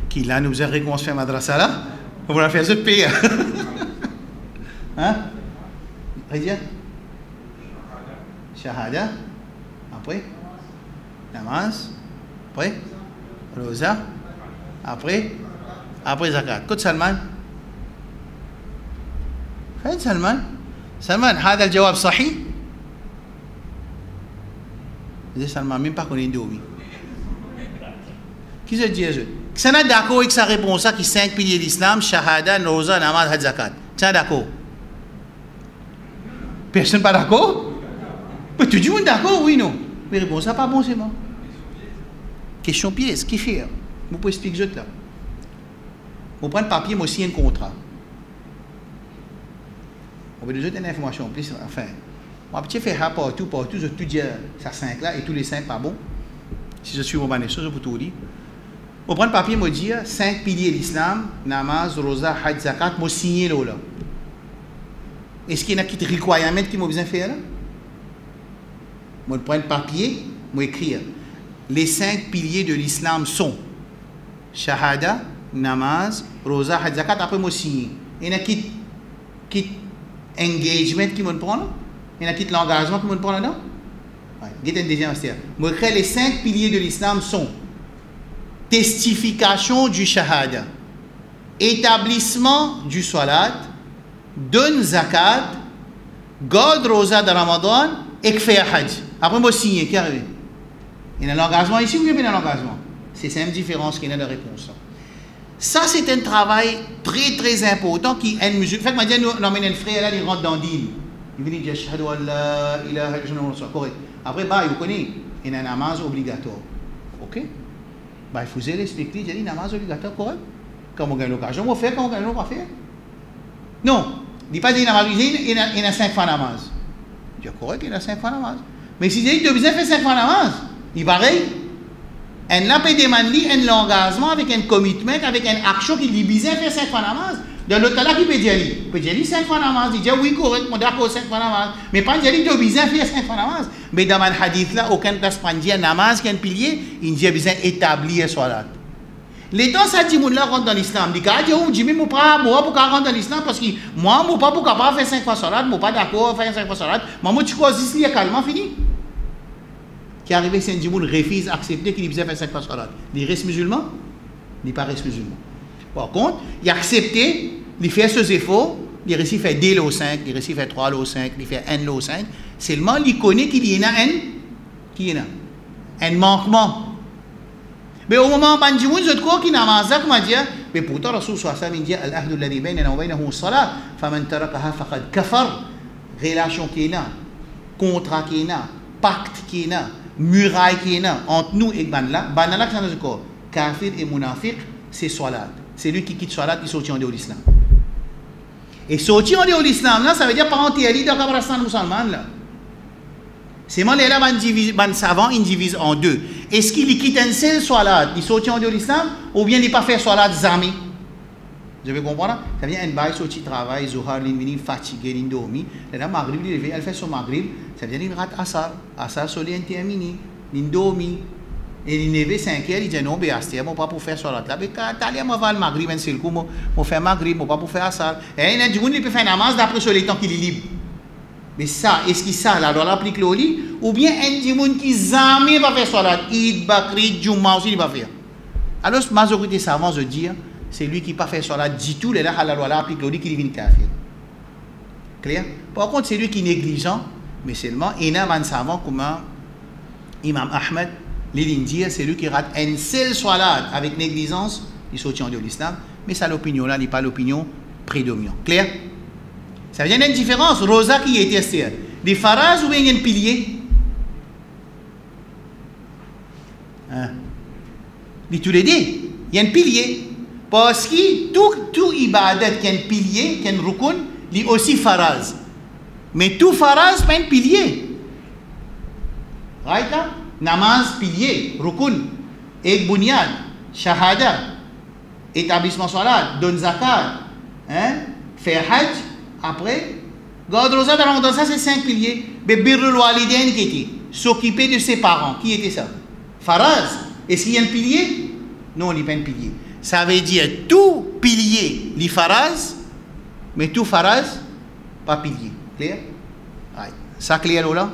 Qui là nous a réconcilié madrasa là? On va faire ce pays. Hein? Rizia? Shahada. Après? Namaz. Après? Rosa. Après? Après zakat. Côte Salman? فين سلمان؟ سلمان هذا الجواب صحيح؟ إذا سلمان مين باكون يندومي؟ Qui se dit ça? Qui est d'accord avec sa réponse qui 5 piliers de l'islam, shahada, roza, namaz, hajj, zakat? Qui est d'accord? Personne pas d'accord? Mais tout le monde d'accord, oui, non? Mais réponse ça pas bon, c'est bon. Question pièce, qui fait? Vous pouvez expliquer ça là. Vous prenez papier, moi aussi un contrat. On va donner une information plus, enfin. On va faire partout, je tout dire ça 5 là, et tous les 5 pas bon. Si je suis au Manesho, je peux tout dire. On prend le papier, moi dire 5 piliers de l'islam, namaz, roza, hajj, zakat, moi signer là. Est-ce qu'il y a des requirements qui m'ont besoin de faire là? Moi prends le papier, moi écrire. Les 5 piliers de l'islam sont shahada, namaz, roza, hajj, zakat, après moi signer. Il y a qui engagement qui m'ont prendre? Il y a qui l'engagement qui m'ont prendre là-dedans? Il y a un deuxième aspect. Moi écrire les 5 piliers de l'islam sont testification du shahada, établissement du salat, donne zakat, garde roza de Ramadan et fait hajj. Après, moi, signer, qui arrive? Il y a un engagement ici ou il y a un engagement? C'est la même différence qu'il y a de réponse. Ça, c'est un travail très, très important qui est une musulman. Fait que, je dis, nous, un frère, là, il rentre dans le dîne. Il vient dire, Ashhadu an la ilaha illallah, correct. Après, vous connaissez, il y a un namaz obligatoire. Ok? Il faut l'expliquer, il y a un namaz obligatoire, correct? Quand on gagne l'occasion, on fait, quand on gagne l'occasion, on fait. Non, il ne dit pas qu'il y a 5 fois namaz. Il dit, correct, il y a 5 fois namaz. Mais si il dit, tu as besoin de faire 5 fois namaz, il pareil. On n'a pas demandé un engagement avec un commitment, avec une action qui dit besoin de faire 5 fois namaz. Dans l'autre là, qui peut dire, 5 fois namaz, il dit, oui, correct, je suis d'accord, 5 fois namaz. Mais pas dire, tu as besoin de faire 5 fois namaz. Mais dans un hadith là, aucun place pas dire namaz qui est un pilier, il dit, besoin d'établir salat. Les temps, ça dit, là rentre dans l'islam. Il dit, oh, je ne suis pas pour rentrer dans l'islam parce que moi, je ne suis pas capable de faire 5 fois salat, je ne suis pas d'accord de faire 5 fois salat. Moi, tu crois que c'est calmement fini. Qui arrive, c'est un djimoun refuse d'accepter qu'il besoin de faire 5 fois salat. Il reste musulman, il pas reste musulman. Par contre, il accepte, il fait ses efforts, il réussit à faire 2 lots 5, il réussit à faire 3 lots 5, il fait 1 lot 5. Seulement, il connaît qu'il y a un manquement. Mais au moment où il y a un autre qui n'a pas dit, mais pourtant, Rasul sallallahu alayhi wa sallam dit Al-ahdu alladhi baynana wa baynahu as-salat, faman tarakaha faqad kafar. Relation qui est là, contrat qui est là, pacte qui est là, muraille qui est là entre nous et Banla. Banla, c'est notre corps. Kafir et munafiq, c'est salat. C'est lui qui quitte salat, il sortit en dehors de l'islam. Et sortir en dehors de l'islam, là, ça veut dire pas entrer dans le Kabrastan musulman là. C'est moi là, ban savant, il divise en deux. Est-ce qu'il quitte un seul salat, il sortit en dehors de l'islam, ou bien il n'est pas fait salat zami? Je vais comprendre. Ça veut dire un bail sorti travail, Zohar, l'in fatigué, l'in dormi. Là, Maghrib, elle fait son Maghrib. Ça veut dire qu'il rate Asar. Asar, soli interminé, l'in dormi. Et il levé 5 heures, il dit non, mais je ne peux pas pour faire salat là. Mais quand il y a le Maghrib, un seul coup, je faire Maghrib, je ne peux pas pour faire Asar. Et il y a des gens qui peuvent faire namaz d'après sur les temps qu'il est libre. Mais ça, est-ce que ça, là, on l'applique le lit? Ou bien un djimoun qui jamais va faire salat, Eid, Bakri, Jumma aussi, il va faire. Alors, la majorité savants se dire, c'est lui qui n'a pas fait salat du tout, là, la loi applique le lit, qui devient kafir. Clair? Par contre, c'est lui qui est négligent, mais seulement, il y a un savant comme Imam Ahmed, il dit, c'est lui qui rate un seul salat avec négligence, il sortit en dehors de l'islam, mais ça, l'opinion-là, n'est pas l'opinion prédominante. Clair? Ça veut dire une différence. Rosa qui est testé. Des faraz ou bien un pilier? Hein? De tous les deux. Il y a un pilier. Parce que tout ibadat qui a un pilier, qui a un rukun, il y a aussi faraz. Mais tout faraz, pas un pilier. Right? Namaz, pilier, rukun, ek bunyad, shahada, établissement salat, don zakat, hein? Faire hajj. Après, garde rosa dans ça, c'est 5 piliers. Birrul walidain qui était s'occuper de ses parents. Qui était ça? Faraz. Est-ce qu'il y a un pilier? Non, il n'y a pas un pilier. Ça veut dire tout pilier, les faraz, mais tout faraz, pas pilier. Clair? Ouais. Ça clair là?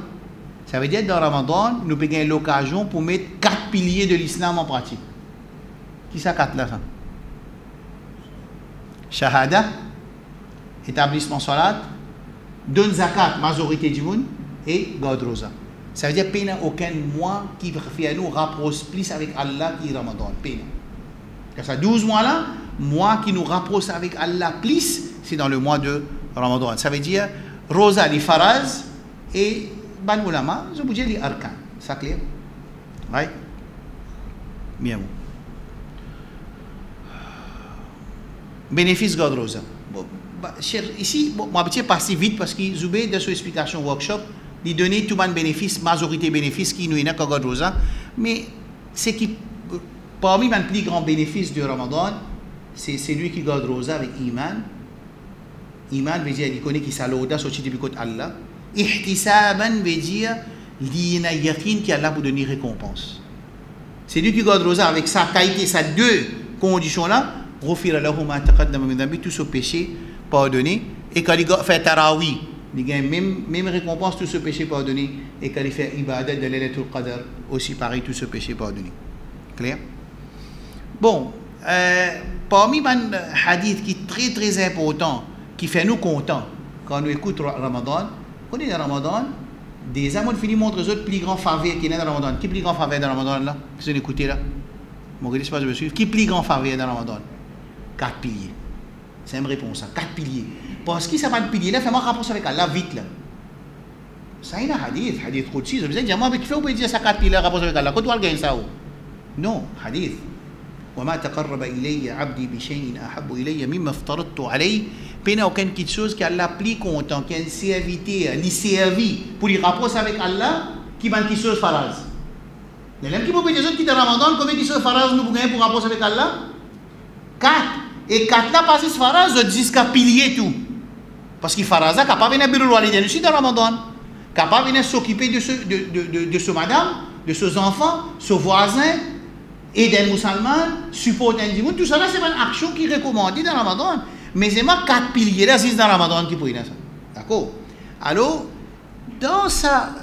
Ça veut dire que dans Ramadan, nous avons l'occasion pour mettre 4 piliers de l'islam en pratique. Qui ça 4 là? Ça? Shahada, établissement salat, donne zakat, majorité du monde, et garde rosa. Ça veut dire qu'il n'y a aucun mois qui fait nous rapproche plus avec Allah qui Ramadan. Ça 12 mois là, mois qui nous rapproche avec Allah plus, c'est dans le mois de Ramadan. Ça veut dire Rosa les faraz et Ban Ulama, je vous dis les arkan. Ça clair? Right? Bien. Bénéfice God Rosa. Ici, moi je vais passer vite parce que Zoubé dans son explication workshop, il donne tout le bénéfice, majorité bénéfice qui nous est dans God Rosa, mais c'est qui parmi les plus grands bénéfices du Ramadan, c'est celui qui God Rosa avec Iman. Iman veut dire qu'il connaît qui s'aloda sorti depuis côté Allah. Ihtisaban veut dire qu'il a yakin qui Allah pour donner récompense. C'est lui qui God Rosa avec sa qualité, sa deux conditions là, refira lahu ma taqaddama min dhanbi, tout ce péché pardonné, et quand il fait tarawih, il gagne même récompense, tout ce péché pardonné, et quand il fait ibadat de Laylatul Qadr, aussi pareil, tout ce péché pardonné. Clair? Bon, parmi les hadiths qui est très très important, qui fait nous contents quand nous écoutons Ramadan, on est dans Ramadan, des amours finis montrent aux autres plus grands faveurs qui est dans Ramadan. Qui est plus grand faveur dans Ramadan là? Qu'est-ce que vous écoutez là? Mon gars, je me suivre. Qui est plus grand faveur dans Ramadan? 4 piliers. C'est une réponse, 4 piliers. Parce que ça va être pilier là, fais-moi rapport avec Allah vite là. Ça y est, hadith Qudsi. Je vous ai dit, moi, mais qui fait, vous pouvez dire ça 4 piliers rapport avec Allah? Quand tu vas gagner ça? Non, hadith. وما تقرب إلي عبدي بشيء أحب إلي مما افترضت عليه. Pena aucune quelque chose qui Allah plus content, qui a une servité, lui servi pour lui rapprocher avec Allah, qui va qui chose faraz. Les gens qui peuvent dire qui dans Ramadan, combien qui chose faraz nous pouvons pour rapprocher avec Allah? 4. Et 4 là passent ce faraz, je dis qu'à pilier tout. Parce que faraz est capable de venir le aussi dans Ramadan, capable de venir s'occuper de ce madame, de ses enfants, ce voisin, aider les musulmans, supporter les monde. Tout ça là c'est une action qui est recommandée dans Ramadan. Mais c'est moi 4 piliers là, c'est dans Ramadan qui peut y aller ça. D'accord? Alors, dans ça,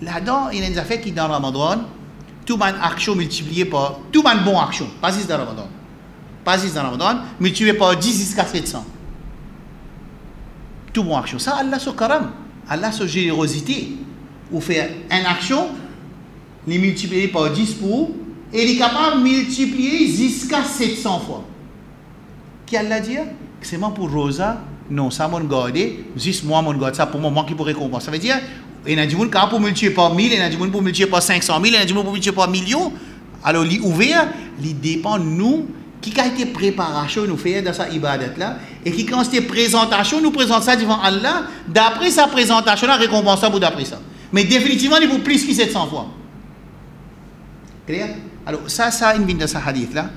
là-dedans, il y a des affaires qui dans Ramadan, tout le monde action multiplié par, tout le monde bon action, pas juste dans Ramadan. Pas juste dans Ramadan, multiplié par 10 jusqu'à 700. Tout bon action. Ça, Allah, son karam, Allah, son générosité. Ou faire une action, les multiplier par 10 pour, et il est capable de multiplier jusqu'à 700 fois. Qui Allah dit? C'est moi pour Rosa? Non, ça mon gardé, juste moi mon garde ça pour moi qui pourrait récompenser. Ça veut dire, il y a des gens qui pour multiplier par 1000, il y a des gens pour multiplier par 500 000, il y a des gens pour multiplier par millions. Alors, il ouvert, il dépend de nous, qui a été préparation nous fait dans sa ibadat là, et qui quand c'était présentation, nous présente ça devant Allah, d'après sa présentation, la récompense pour d'après ça. Mais définitivement, il vaut plus que 700 fois. Clair? Alors, ça, une vient de sa hadith là.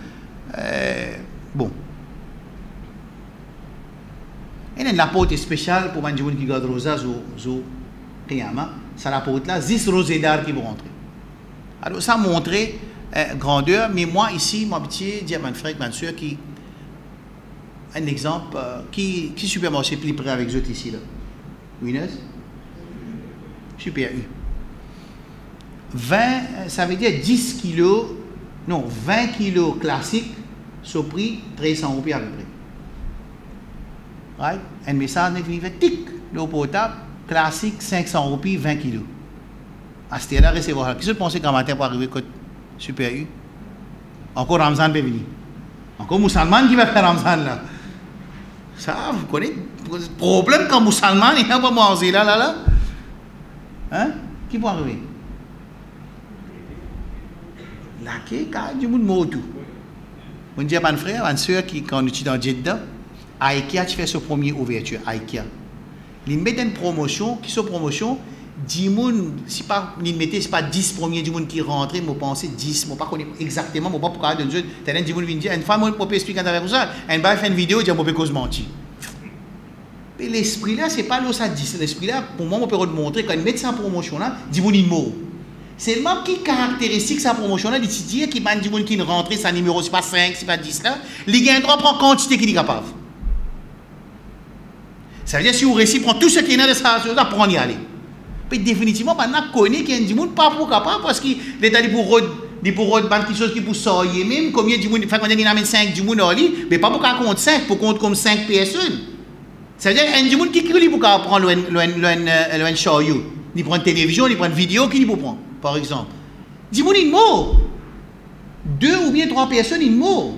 Bon. Il y a une apôtre spéciale pour les gens qui gardent rosa au Qiyama. C'est l'apôtre là, 10 rosés d'art qui vont rentrer. Alors ça montre grandeur, mais moi ici, mon petit, dire à mon frère, ma soeur, qui un exemple, qui supermarché plus près avec eux ici là. Winners? Super U. 20, ça veut dire 10 kilos, non, 20 kilos classiques, au prix 300 roupies à peu près. Right? Un message qui fait tic, l'eau potable, classique, 500 roupies, 20 kilos. À ce là recevoir. Qu'est-ce que vous pensez qu'un matin pour arriver côté Super U? Encore Ramzan peut venir. Encore musulman qui va faire Ramzan là. Ça, vous connaissez le problème quand musulman, il n'y a pas manger là. Hein? Qui peut arriver? Là, quand du monde mort tout. On dit à mon frère, à une soeur qui, quand on est dans Jeddah, IKEA, tu fais sa première ouverture, IKEA. Ils mettent une promotion, qui sont promotion, 10 personnes, si pas, ils mettent, c'est pas 10 premiers du monde qui rentrent, je pense 10, je ne sais pas exactement, je ne sais pas pourquoi, de Dieu, tu as 10 personnes qui viennent dire, une fois, je peux expliquer avec ça, une fois, fait une vidéo, je peux cause mentir. Mais l'esprit là, c'est pas là ça dit, l'esprit là, pour moi, je peux te montrer, quand ils mettent sa promotion là, 10 personnes, ils mourent. C'est le même qui caractéristique sa promotion là, d'étudier qui m'a dit qui rentre, sa numéro, c'est pas 5, c'est pas 10 là, il gagne droit prendre quantité qu'il est capable. Ça veut dire si vous réussissez, prendre tout ce qui est dans cette chose là, pour y aller. Puis définitivement, maintenant, connaît qu'il y a des gens pas pour capable parce que l'État dit pour quelque chose qui pour sortir même, combien de gens, fait qu'on a 5 du monde en lit, mais pas pour qu'on compte 5, pour compte comme 5 personnes. Ça veut dire qu'il y a des gens qui crient pour prendre le show you. Ni prendre télévision, ni prendre vidéo, qui ni pour prendre, par exemple. Dis-moi une mot. 2 ou bien 3 personnes, une mot.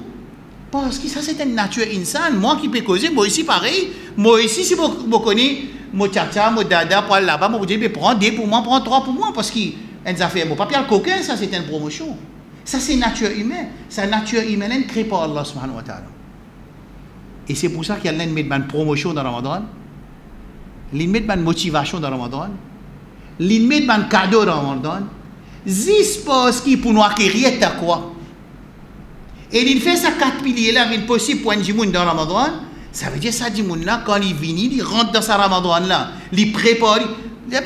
Parce que ça, c'est une nature insane. Moi qui peux causer, moi ici, pareil. Moi ici, si vous connaissez, mon tcha, mon dada, pour aller là-bas, moi vous dites, prends 2 pour moi, prends 3 pour moi, parce que ça fait mon papier, le coquin, ça, c'est une promotion. Ça, c'est nature humaine. C'est nature humaine, elle crée par Allah subhanahu wa ta'ala. Et c'est pour ça qu'Allah met une promotion dans Ramadan. Il met une motivation dans Ramadan. Il met un cadeau dans Ramadan. Juste parce qu'il pour nous acquérir ta quoi. Et il fait ça 4 piliers là, il possible pour un djimoun dans Ramadan. Ça veut dire ça djimoun là, quand il vient, il rentre dans sa Ramadan là. Il prépare.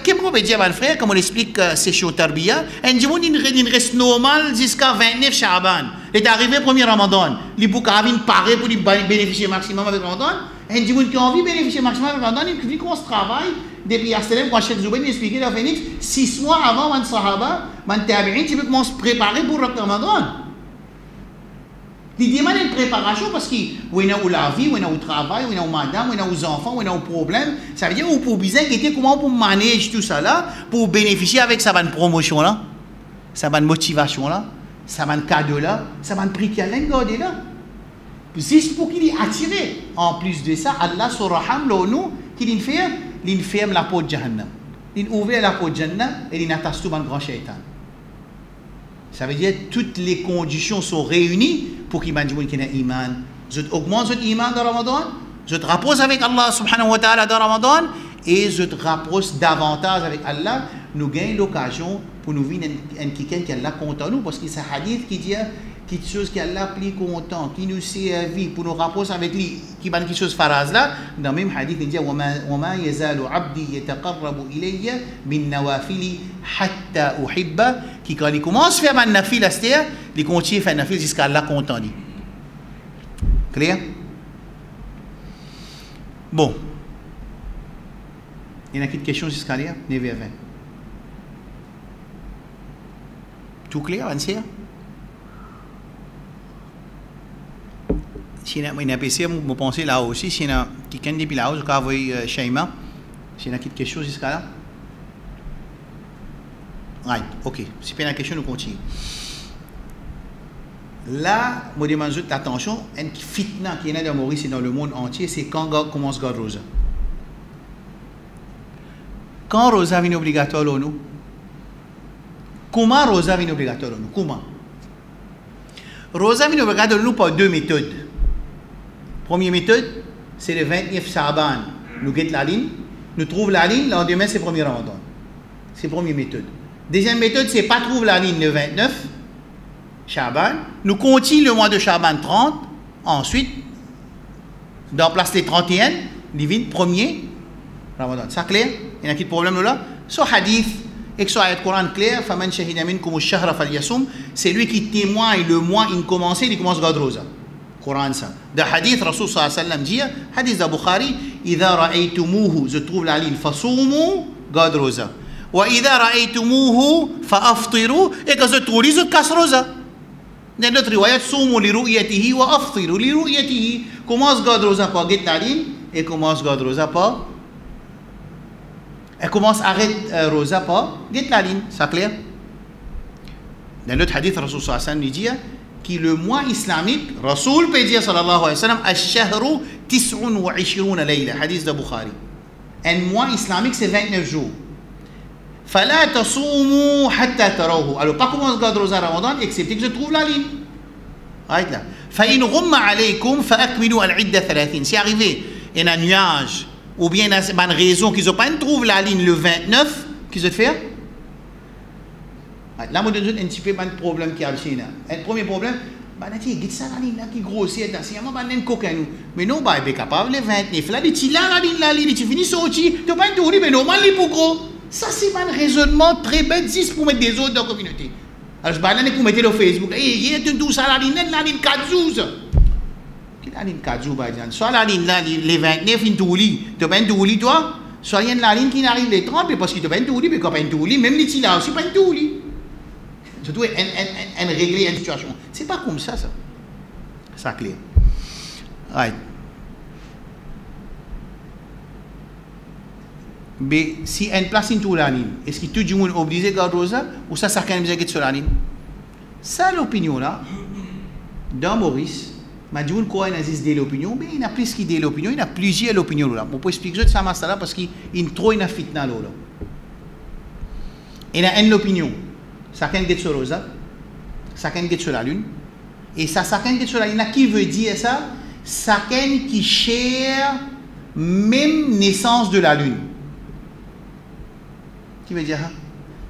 Qu'est-ce qu'on peut dire, mon frère, comme on explique c'est chez Tarbiya, un djimoun il reste normal jusqu'à 29 Shaban. Il est arrivé premier Ramadan. Il peut parer pour bénéficier maximum avec Ramadan. Un djimoun qui a envie de bénéficier maximum avec Ramadan, il commence à travailler. Depuis Astelem, quand Cheikh Zouben expliquait dans Phoenix, 6 mois avant mon Sahaba, mon Tabi'in, tu peux commencer à préparer pour le Ramadan. Il demande une préparation parce que on a la vie, on a le travail, on a madame, on a les enfants, on a le problème. Ça veut dire qu'on peut bien comment pour manager tout ça là, pour bénéficier avec sa bonne promotion là, sa bonne motivation là, sa bonne cadeau là, sa bonne prix qu'il a gardé là. Juste pour qu'il est attiré. En plus de ça, Allah sur Raham, nous, qu'il fait, il ferme la porte de Jahannam. Il ouvre la porte de Jahannam et il attache tout le grand shaitan. Ça veut dire que toutes les conditions sont réunies pour qu'il y ait un iman. Je augmente votre iman dans Ramadan, je te rapproche avec Allah subhanahu wa ta'ala dans Ramadan et je te rapproche davantage avec Allah. Nous gagnons l'occasion pour nous vivre un quelqu'un qui Allah content nous parce que c'est un hadith qui dit quelque chose qui Allah plus content, qui nous servit pour nous rapprocher avec lui, qui va quelque chose phrase là. Dans le même hadith il dit وما يزال عبدي يتقرب إلي بالنوافل حتى أحبه, qui quand il commence à faire un nafil, c'est-à-dire il continue à faire un nafil jusqu'à Allah content. Clair? Bon. Il y a une question jusqu'à là, 9h20. Tout clair, Ansir? Si il y a un PC, vous pensez là aussi, si il y a quelqu'un depuis là, je vais envoyer Shaima. Si il y a quelque chose jusqu'à là. Right, ok. Si il y a une question, nous continuons. Là, je demande juste attention, une fitna qui est dans Maurice et dans le monde entier, c'est quand commence God Rosa. Quand Rosa vient obligatoire, nous? Comment Rosa vient obligatoire, nous? Comment? Rosa vient obligatoire, nous, par 2 méthodes. Première méthode, c'est le 29 Shaban. Nous guettons la ligne, nous trouvons la ligne, le lendemain, c'est le premier Ramadan. C'est la première méthode. Deuxième méthode, c'est pas trouver la ligne le 29 Shaban. Nous continuons le mois de Shaban 30. Ensuite, dans place les 31, divine premier Ramadan. Ça clair? Il y a un petit problème là? Ce hadith, et que ce ayat Coran clair, Faman shahida minkum ash-shahra falyasum, c'est lui qui témoigne le mois, il commence Gadrosa. Coran ça. De hadith, Rasul sallallahu alayhi wa sallam dit, hadith de Bukhari, Idha ra'aytumuhu, je trouve la ligne, fasumu Gadrosa. Wa idha ra'aytumuhu fa'aftiru, et que je trouve les autres kasrosa. Dans notre riwayat, sumu li ru'yatihi wa aftiru li ru'yatihi. Commence Gadrosa par get la ligne, et commence Gadrosa par. Elle commence à arrêter Rosa par get la ligne. C'est clair? Dans notre hadith, Rasul sallallahu alayhi wa sallam dit, qui le mois islamique, Rasul peut dire sallallahu alayhi wa sallam, Ash-shahru 29 layla, hadith de Bukhari. Un mois islamique, c'est 29 jours. Fala tasumu hatta tarawhu. Alors, pas comment se garde Rosa Ramadan, excepté que je trouve la ligne. Right là. Fa in ghumma alaykum fa akmilu al-idda 30. Si arrivé, il y a un nuage, ou bien il y a une raison qu'ils n'ont pas trouvé la ligne le 29, qu'ils ont fait. Là, je donne un petit peu de problème qui a chez nous. Le premier problème, c'est que ça, la ligne qui grossit, c'est un coquin. Mais non, il est capable, les 29, là, la ligne, tu finis sortir, tu n'as pas un tour, mais normal, il est pour gros. Ça, c'est un raisonnement très bête, juste pour mettre des autres dans la communauté. Alors, je vais mettre sur Facebook, il y a tout ça, la ligne 4 jours. La ligne 4 jours, par exemple. Soit la ligne là, les 29, il tourne, tu n'as pas un tour, toi, soit il y a la ligne qui arrive les 30, parce que tu n'as pas un tour, mais quand tu n'as pas un tour, même les là aussi, pas un tour. Surtout, régler une situation. C'est pas comme ça, ça. Ça clair. Right. Mais si une place in tout la ligne, est-ce que tout le monde est obligé de garder ça ou ça chacun besoin de sur la ligne? Ça l'opinion là, dans Maurice, ma dit quoi il existe de l'opinion, mais il y a plus qui de l'opinion, il y a plusieurs opinions là. On peut expliquer ça là parce qu'il y a trop une fitna là. Il y a une opinion, chacun est sur Rosa, chacun est sur la lune, et ça chacun est sur la lune, qui veut dire ça? Chacun qui cherche même naissance de la lune. Qui veut dire ça?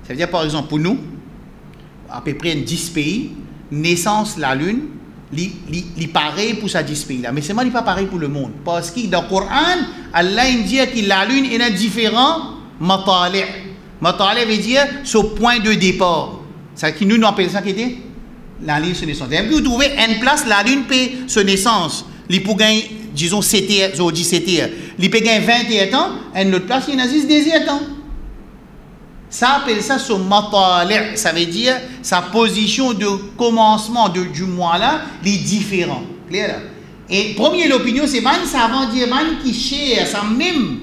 Ça veut dire par exemple pour nous, à peu près 10 pays, naissance la lune, il pareil pour ces 10 pays là, mais c'est pas pareil pour le monde, parce que dans le Coran, Allah dit que la lune est différent matali'. Matali' veut dire ce point de départ. Ça qui nous appelle ça qui était la lune de naissance. Et puis vous trouvez une place la lune peut se naissance. Il peut gagner disons 7 heures, 17 heures. Il peut gagner 21 ans, et une autre place il y en a 18 ans. Ça appelle ça son matali', ça veut dire sa position de commencement du mois là, les différents. Clair là? Et premier l'opinion c'est man savant dire man qui cherche sa même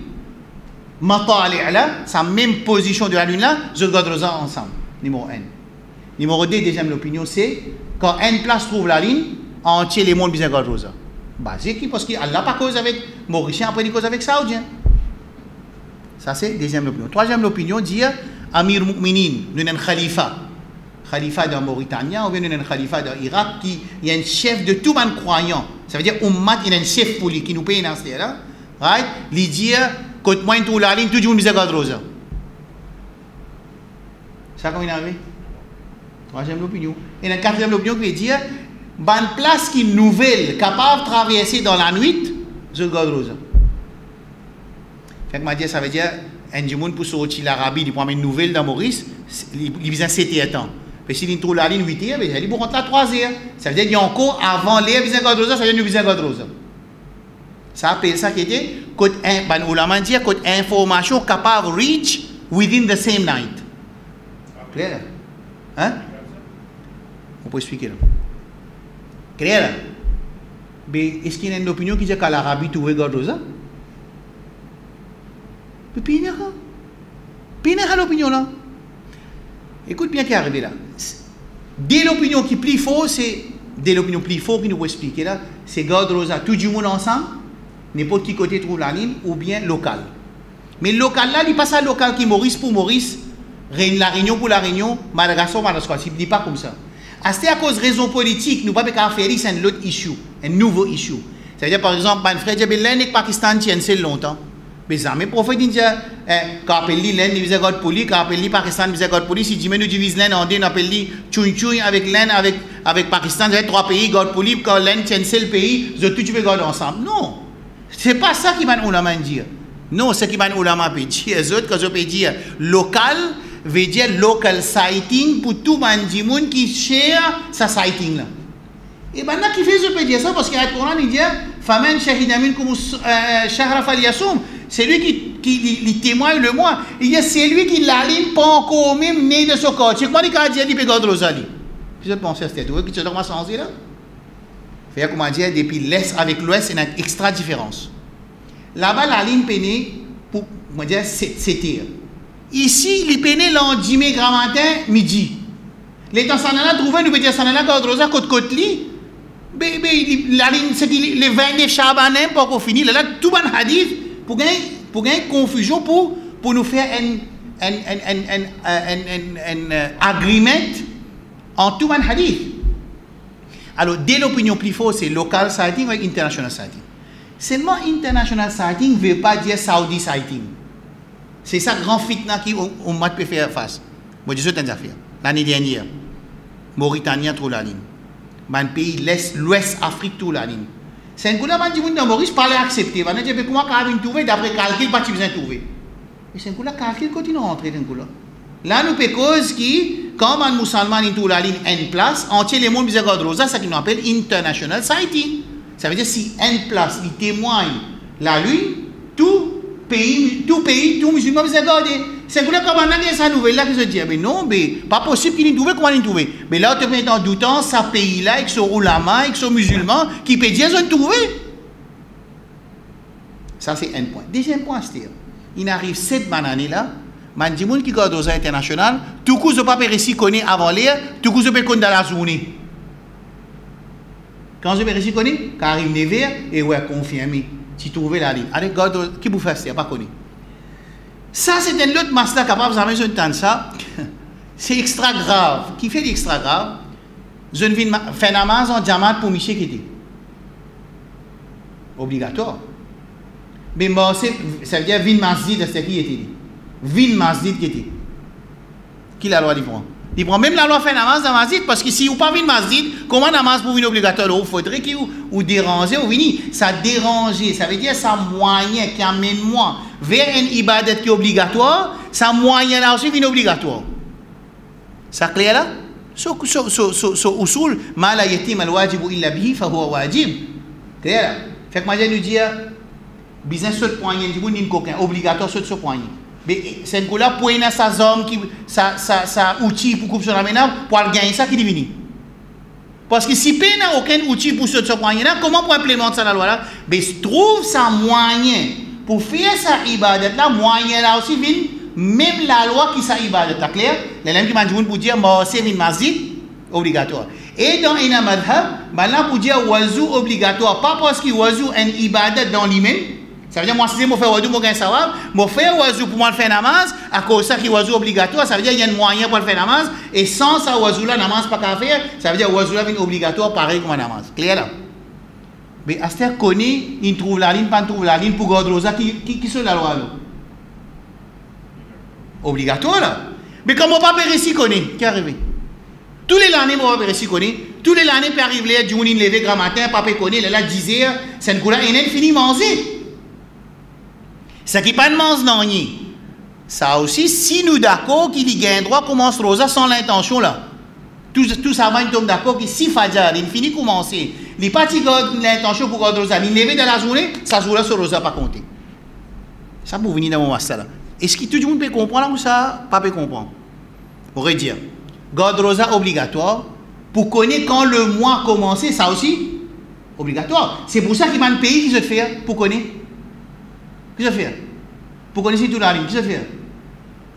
matali' là, sa même position de la lune là, je regarde ça ensemble. Numéro 1. Numéro 2, deuxième l'opinion c'est quand une place trouve la ligne, entier les mondes besoin de regarder ça. Basique parce qu'Allah pas cause avec Mauricien après il cause avec Saoudien. Ça c'est deuxième opinion. Troisième opinion dit Amir Mu'minin, nous sommes khalifa. Khalifa de Mauritanie, ou bien nous sommes khalifa de Irak, qui est un chef de tout le monde croyant. Ça veut dire Ummat, il y a un chef pour lui qui nous paye dans ce là. Right? Il dit, quand moi tout la ligne, tout le monde me regarde. Ça comment il a vu? Troisième opinion. Et la quatrième opinion qui veut dire, une place qui est nouvelle, capable de traverser dans la nuit, je regarde. Fait que ça veut dire, un monde pour sortir l'Arabie, il prend une nouvelle dans Maurice, il vient 7 ans. Mais s'il trouve la ligne 8 heures, il peut rentrer à 3 heures. Ça veut dire qu'il y a encore avant l'air, il vient ça veut dire qu'il vient ça appelle ça qui était, quand un ulama dit, quand information capable de reach within the same night. Clair? Hein? On peut expliquer là. Clair? Mais est-ce qu'il y a une opinion qui dit qu'à l'Arabie, tu regardes ça? Pina l'opinion là. Écoute bien ce qui est arrivé là. Dès l'opinion qui est plus fort, c'est dès l'opinion plus fort qui nous expliquer là, c'est garde rosa tout le monde ensemble, n'importe qui côté trouve la ligne ou bien local. Mais local là, il passe à local qui Maurice pour Maurice, la Réunion pour la Réunion, Madagascar, il ne dit pas comme ça. C'est à cause de raison politique, nous ne pouvons pas faire c'est un autre issue, un nouveau issue. C'est-à-dire par exemple, mon frère Djabel et Pakistan tiennent c'est longtemps. Mais ça, mes prophètes disent, quand appelle l'Inde, ils disent poli, quand appelle Pakistan, ils disent poli, si nous divisons l'Inde en deux, on appelle Chouin avec l'Inde, avec Pakistan, il y a 3 pays, God poli, quand l'Inde tient c'est le pays, ils tout tu veux garder ensemble. Non, c'est pas ça qui va ulama dire. Non, c'est qui va ulama peut dire. Les autres, quand je peux dire local, veut dire local sighting pour tout le monde qui cherche sa sighting là. Et maintenant, qui fait je peux dire ça parce qu'il y a le Coran, il dit, Famen shahidamin comme shahra falyasum. C'est lui qui témoigne le mois. Il dit, c'est lui qui l'alime pas encore même né de ce corps. C'est quoi il a dit, il peut garder Rosalie. Je pense à cette tête. Vous voyez que tu dois changer là? Fait comment dire, depuis l'Est avec l'Ouest, il y a une extra différence. Là-bas, la ligne pénée, pour moi dire, 7 heures. Ici, il pénée l'an 10 mai grand matin, midi. Les temps sanana trouvé, nous peut dire sanana garde Rosa côte li. La ligne, c'est les 29 Chabanin, pas qu'on finit. Là, tout le monde hadith. Pour gagner confusion, pour nous faire un agreement en tout un hadith. Alors, dès l'opinion plus forte, c'est local sighting ou international sighting. Seulement international sighting ne veut pas dire Saudi sighting. C'est ça grand fitna qui on m'a peut faire face. Moi, je suis en affaire. L'année dernière, Mauritanie a trop la ligne. Mon pays, l'Ouest Afrique, tout la ligne. C'est un coup là, on dit, Maurice, pas l'accepter. On dit, comment on va trouver d'après calcul, pas besoin de trouver. Et c'est un coup là, calcul continue à rentrer dans coup là. Là, nous peut cause qui, quand un musulman est tout la ligne en place, entier les mondes bizarres de rosa, c'est ce qu'on appelle international sighting. Ça veut dire si en place, il témoigne la lune, tout pays, tout musulman bizarre garder. C'est que là, quand on a sa nouvelle là, qui se dit, mais non, mais pas possible qu'il ait trouvé, comment il a trouvé. Mais là, on te met en doutant, ce pays-là, avec son ulama, avec son musulman, qui peut dire, ils ont trouvé. Ça, c'est un point. Deuxième point, c'est il arrive 7 années là, man dit moun qui garde aux international, tout coup je pas réussi connaître avant l'air, tout coup je peux connaître dans la journée. Quand je peux réussi connaître, quand arrive 9h et ouais confirmé, tu trouves la ligne. Allez garde qui vous fait ça, pas connaître. Ça c'est un autre master capable jamais je entendre ça. C'est extra grave. Qui fait l'extra grave? Je ne viens faire namaz en diamant pour Michel qui était obligatoire. Mais bon, ça veut dire vin masjid de ce qui était. Vin masjid qui était. Qui la loi dit prend? Il prend même la loi faire namaz dans masjid parce que si vous pas vin masjid, comment namaz pour venir obligatoire? Il faudrait qu'il vous déranger ou venir. Ça déranger, ça veut dire ça moyen qui amène moi vers une ibadat qui est obligatoire, ça moyen là aussi vient obligatoire. Ça clair là? So usul ma la yatim al wajib illa bihi fa huwa wajib. Clair là? Fait que moi je nous dis business sur poignet du monde coquin obligatoire sur poignet. Mais c'est un coup là pour une sa zone qui ça outil pour couper sur la ménage pour gagner ça qui divine. Parce que si peine n'a aucun outil pour sur poignet là, comment pour implémenter ça la loi là? Mais trouve ça moyen pour faire ça ibadat là, moyen là aussi vient même la loi qui ça ibadat là clair? Les gens qui m'a dit pour dire moi c'est une masjid obligatoire. Et dans un madhab, maintenant pour dire wazou obligatoire, pas parce que wazou un ibadat dans lui-même. Ça veut dire moi si je faire wazou pour gagner savoir, moi faire wazou pour moi faire namaz, à cause ça qui wazou obligatoire, ça veut dire il y a un moyen pour faire namaz et sans ça wazou là namaz pas qu'à faire, ça veut dire wazou là vient obligatoire pareil comme namaz. Clair là? Mais Aster connaît, il trouve la ligne, pas trouve la ligne pour garder rosa qui sont la loi là. Obligatoire là. Mais comme on pas réussi connaît, qui est arrivé? Tous les années, on va réussir connaître. Tous les années, peut arriver, du monde levé grand matin, papa connaît, là 10h, c'est une couleur, et il finit manger. Ça qui pas de mange non rien. Ça aussi, si nous d'accord qu'il y a un droit commence rosa sans l'intention là. Tout ça va, nous sommes d'accord que si Fadjar, il finit commencer, il n'est pas l'intention pour garder rosa, il levé dans la journée, ça joue-là sur rosa pas compter. Ça pour venir dans mon master là. Est-ce que tout le monde peut comprendre ou ça, pas peut comprendre? On pourrait dire. Garde rosa obligatoire pour connaître quand le mois commencé, ça aussi obligatoire. C'est pour ça qu'il y a un pays qui se fait pour connaître. Qui se fait? Pour connaître tout la ligne, qui se fait?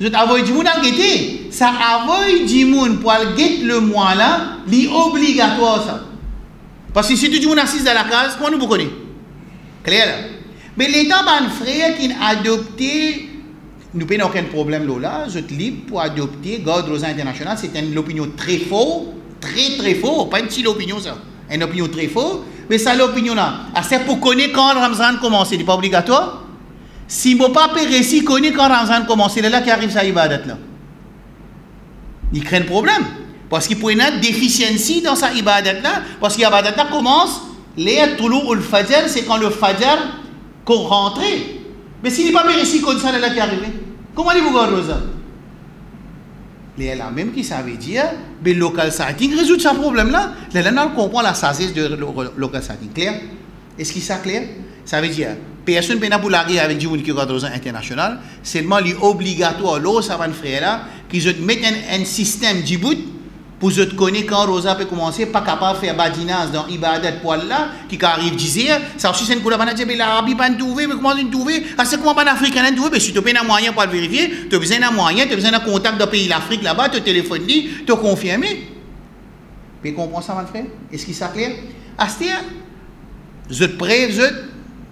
Je t'avoue du monde à guetter. Ça avoue du monde pour guetter le mois là, c'est obligatoire ça. Parce que si tout le monde assis dans la case, comment nous vous connaissez? Clair là? Mais l'État ban frère qui a adopté. Nous n'avons aucun problème là, je suis libre pour adopter Garde Rosa International. C'est une opinion très faux, très faux, pas une petite opinion ça, une opinion très faux, mais ça l'opinion là. C'est pour connaître quand Ramzan commence, c'est pas obligatoire. Si mon papa réussit connaître quand Ramzan commence, c'est là qui arrive ça ibadat là. Il crée un problème, parce qu'il peut y avoir une déficiency dans sa ibadat là, parce que l'ibadat là commence, les toulou ou le fajr, c'est quand le fajr qu'on rentre. Mais s'il n'est pas réussi comme ça, là qui est arrivé, comment allez-vous garder ça? Les là même qui savait dire, mais le local setting résout ce problème-là. Les là, on comprend la sagesse de local setting. Clair? Est-ce que ça clair? Ça veut dire, personne ne peut pas la avec du monde qui garde ça international, seulement l'obligatoire, là, ça va faire là, qu'ils mettent un système du bout pour que tu connais quand Rosa peut commencer, pas capable de faire badinage dans Ibadat poil là, qui arrive 10h, ça aussi c'est une couleur, mais l'Arabie pas trouver, mais comment tu trouver? C'est comment pas l'Africain trouver? Mais si tu as un moyen pour le vérifier, tu as besoin d'un moyen, tu as besoin d'un contact d'un pays l'Afrique là-bas, tu téléphones, tu as confirmé. Tu comprends ça, mon frère? Est-ce qu'il s'est clair? C'est-à-dire, je te preuve,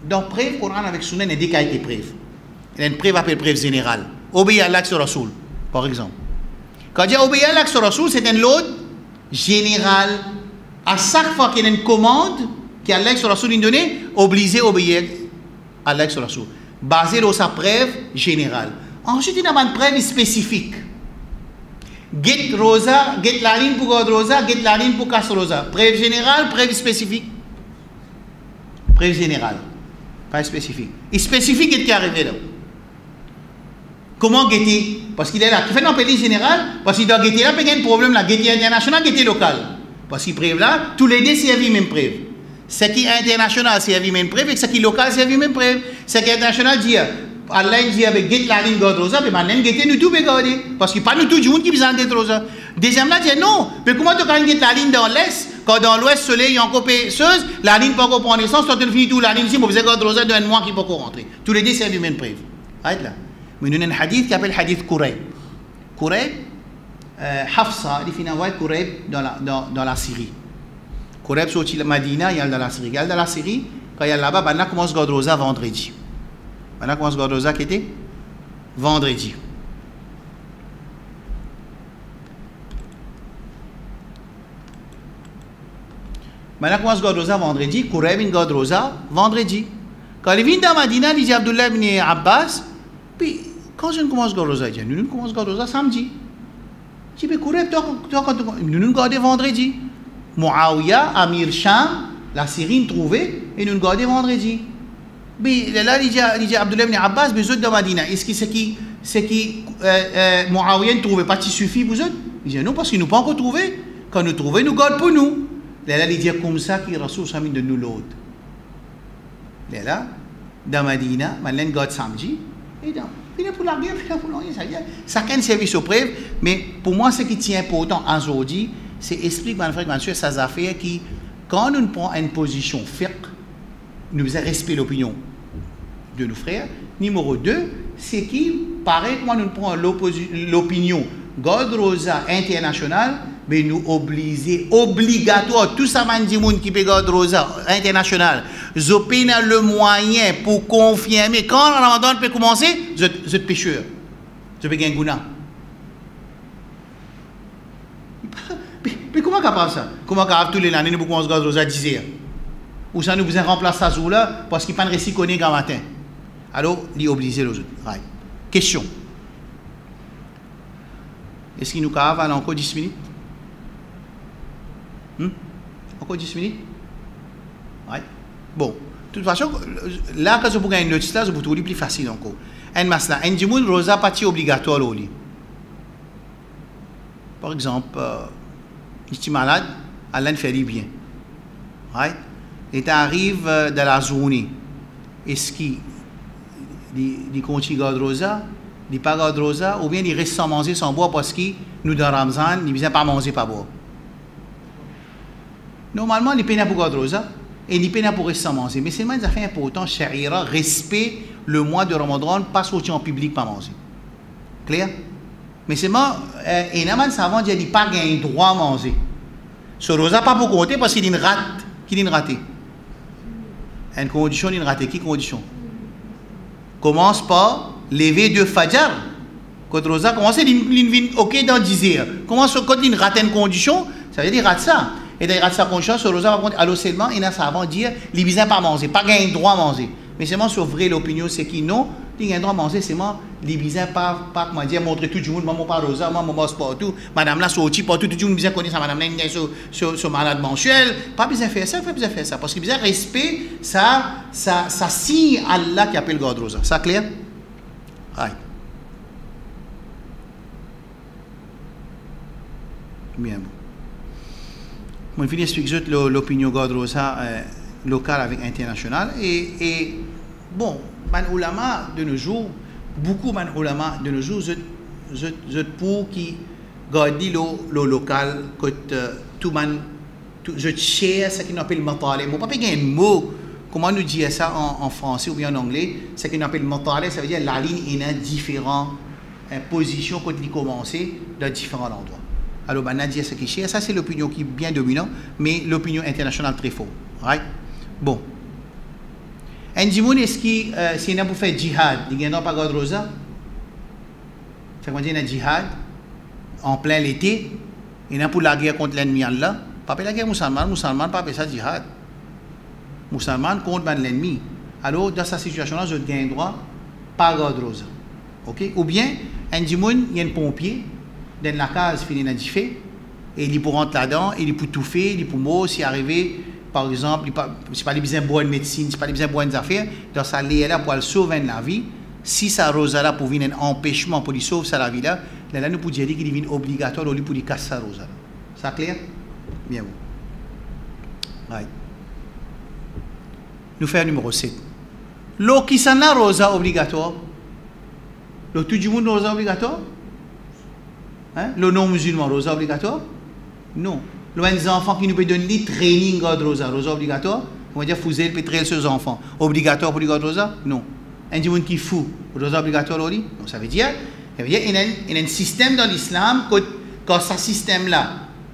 dans preuve, Coran avec Sunan, il y a des cas de preuve. Il y a une preuve appelée preuve générale. Obéir à l'axe Rasoul, par exemple. Quand je dis obéir à l'axe Rasoul, c'est un lot général. À chaque fois qu'il y a une commande qui a l'axe Rasoul donné, obligé à obéir à l'axe Rasoul. Basé sur sa preuve générale. Ensuite, il y a une preuve spécifique. Get rosa, get la ligne pour God rosa, get la ligne pour casse rosa. Preuve générale, preuve spécifique. Preuve générale, pas spécifique. Et spécifique, qu'est-ce qui est arrivé là? Comment guetter? Parce qu'il est là. Qui fait un pays général? Parce qu'il doit guetter là, il y a un problème là. Guetter international, guetter local. Parce qu'il preuve là, tous les deux servent même preuve. Ce qui est international servent même preuve et ce qui est local servent même preuve. Ce qui est international dit, Allah dit avec get la ligne God rosa, mais maintenant guetter nous tout regarder. Parce que pas nous tout le monde qui besoin de get rosa. Deuxième là dit non. Mais comment tu can get la ligne dans l'est? Quand dans l'ouest, le soleil est encore pécheuse, la ligne peut encore prendre naissance, quand tu finis tout la ligne ici, vous avez God rosa de un mois qui peut encore rentrer. Tous les deux servent même preuve. Arrête là. Mais nous avons un hadith qui s'appelle hadith Kurayb. Kurayb, Hafsa, il finit envoyer Kurayb dans la Syrie. Kurayb sorti de Madina, il y a dans la Syrie. Il y a dans la Syrie, quand il y a là-bas, maintenant commence Godrosa vendredi. Maintenant commence Godrosa qui était vendredi. Maintenant commence Godrosa vendredi, Kurayb in Godrosa vendredi. Quand il vient dans Madina, il dit Abdullah ibn Abbas, puis quand je commence Godrosa, il dit nous commence Godrosa samedi. Je dis Kurayb, nous nous gardons vendredi. Muawiya, Amir Sham, la Syrie trouvée, et nous gardons vendredi. Mais là, il dit Abdullah ibn Abbas, vous êtes dans Madina. Est-ce que c'est qui Muawiya ne trouvait pas, qui suffit vous autres? Il dit non, parce qu'il nous pas encore trouvé. Quand nous trouvons, nous gardons pour nous. Là, il dit comme ça qu'il Rasoul s'amène de nous l'autre. Là, dans Madina, maintenant, God samedi, et dans. Puis pour la guerre, puis pour l'envie, ça y est. Ça a un service au preuve, mais pour moi, ce qui tient important aujourd'hui, c'est expliquer, mon frère, monsieur, ces affaires qui, quand nous prenons une position fiqh, nous devons respecter l'opinion de nos frères. Numéro 2, c'est qui, pareil, quand nous prenons l'opinion Godrosa internationale, mais nous obligatoire, tout ça, man, dit qui peut Godrosa international, vous avez le moyen pour confirmer, quand le Ramadan peut commencer, vous êtes pécheur, vous avez un gouna. Mais comment capable ça? Comment capable tous les années nous commençons Godrosa à 10 heures? Ou ça nous besoin remplacer ça jour là parce qu'il n'y a pas de récit connu grand matin. Alors, il est obligé les autres. Right. Question. Est-ce qu'il nous capable encore 10 minutes? Encore 10 minutes? Right. Bon. De toute façon, là, quand vous avez une notice là, vous pouvez plus facile encore. Un masla, un dimoun rosa partie obligatoire au lit. Par exemple, si tu es malade, Allah ne fait bien. Right? Et tu arrives dans la zone. Est-ce qu'il continue à garder rosa, il pas garder rosa, ou bien il reste sans manger, sans boire parce que nous dans Ramzan, il ne vient pas manger, pas boire. Normalement, il peine pour garder rosa et il peine pour rester sans manger. Mais c'est une affaire importante, Sha'ira, respect le mois de Ramadan, pas sortir en public, pas manger. Clair? Mais c'est moi, et Naman savant dit qu'il n'a pas un droit à manger. Ce rosa pas pour compter parce qu'il rate. Qu'il raté. Une condition, il raté. Quelle condition? Commence par lever de Fajr. Quand rosa commence, il vient ok dans 10 heures. Commence quand il rate une condition, ça veut dire qu'il rate ça. Et dans il rate sa condition, ce rosa va compter. Alors seulement, il a savant dire qu'il n'a pas manger, pas un droit à manger. Mais c'est moi sur vrai l'opinion, c'est qu'il non. Il a un droit à manger, c'est moi, les bizarres, pas comment dire, montrer tout le monde, maman pas rosa, maman bosse partout, madame là, sorti partout, tout le monde bizarre connaît ça, madame là, il est sur malade mensuel, pas besoin de faire ça, pas besoin de faire ça, parce que bizarre, respect, ça signe Allah qui appelle God rosa, ça clair? Right. Bien bon. Je finis d'expliquer l'opinion God rosa locale avec internationale, et bon, man ulama de nos jours, beaucoup man ulama de nos jours, je pour qui gardent le local, que tout man, je cherche ce qu'on appelle matale. Moi, pas un mot, comment nous dire ça en français ou bien en anglais, ce qu'on appelle matale, ça veut dire la ligne est à différentes positions quand il commence dans différents endroits. Alors, on a dit ce qui cherche, ça c'est l'opinion qui est bien dominante, mais l'opinion internationale très fort. Right? Bon. Un dimoun, est-ce qu'il si on a pour faire djihad, il n'y a pas de rosa? Ça veut dire un djihad en plein l'été, il y a pour la guerre contre l'ennemi Allah. Pas la guerre musulmane, pas ça djihad. Musulman contre l'ennemi. Alors, dans cette situation-là, je gagne droit, pas de rosa. Ok? Ou bien, un dimoun, il y a un pompier, dans la case, il y a un fait, et il pour rentrer là-dedans, il pour tout faire, il pour mort, s'y arriver. Par exemple, ce n'est pas besoin de bonne médecine, ce n'est pas besoin de bonnes affaires. Dans sa lait là pour sauver la vie, si ça rosa là pour venir un empêchement pour lui sauver sa vie là, là nous pouvons dire qu'il devient obligatoire pour lui casser sa rosa. Ça clair? Bien bon. Right. Nous faisons numéro 7. L'eau qui s'en a rosa obligatoire. Le tout du monde rosa obligatoire? Hein? Le non musulman rosa obligatoire? Non. Les enfants qui nous peuvent donner le training God rosa obligatoire, on va dire Fouzel peut traiter ses enfants. Obligatoire pour les God rosa? Non. un monde qui fou, rosa obligatoire donc ça veut dire il y a un système dans l'islam quand ce système là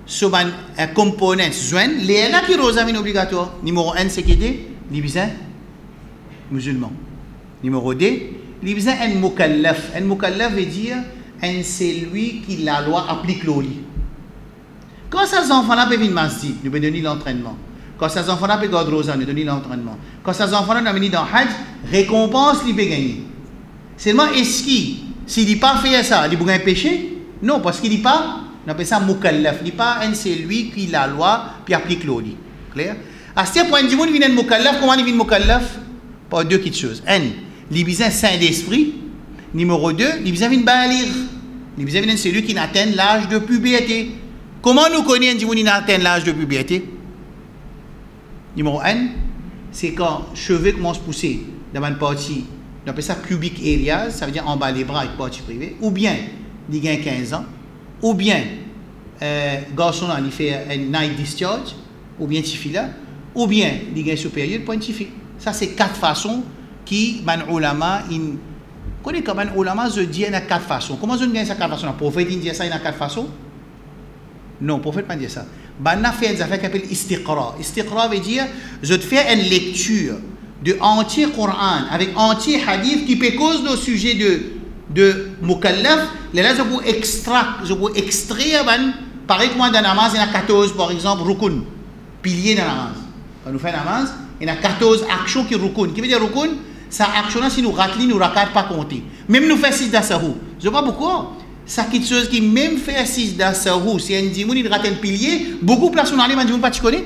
sur un component joint les là qui rosa obligatoire numéro 1 c'est qui est les musulmans numéro 2 les un mukallaf veut dire c'est lui qui la loi applique l'oli quand ces enfants là peuvent venir masjid nous peut donner l'entraînement quand ces enfants là peuvent garder rosa nous donner l'entraînement quand ces enfants là venir dans hajj récompense li peut gagner seulement est-ce qu'il s'il dit pas fait ça il peut un péché non parce qu'il dit pas on appelle ça mukallaf il dit pas c'est lui qui la loi puis applique l'oli clair à ce point du monde vient mukallaf comment il vient mukallaf par deux petites choses un il besoin saint d'esprit numéro 2 il besoin vient balir il besoin vient c'est lui qui atteint l'âge de puberté comment nous connaissons du monde qui atteint l'âge de puberté numéro 1 c'est quand cheveux commencent à pousser dans une partie on appelle ça pubic area ça veut dire en bas les bras avec partie privée ou bien il gagne 15 ans ou bien garçon il fait un night discharge ou bien tifila ou bien il gagne supérieur pour une tifila ça c'est 4 façons qui man ulama in connaît comment ulama je dis il y a 4 façons comment je gagne ça 4 façons le prophète il dit ça il y a 4 façons non le prophète pas dit ça banna fait une affaire qui s'appelle istiqra veut dire je te fais une lecture de entier Coran avec entier hadith qui peut cause le sujet de mukallaf là je peux extraire par exemple dans la namaz il y a 14 par exemple rukun piliers dans la namaz quand nous faisons la namaz il y a 14 actions qui rukun qui veut dire rukun ça action là si nous ratons nous rakat pas compter même nous fait 6 d'asahou je sais pas pourquoi ça quelque chose qui même fait 6 d'asahou si un dimoun il rate un pilier beaucoup place on allait man dimoun pas tu connais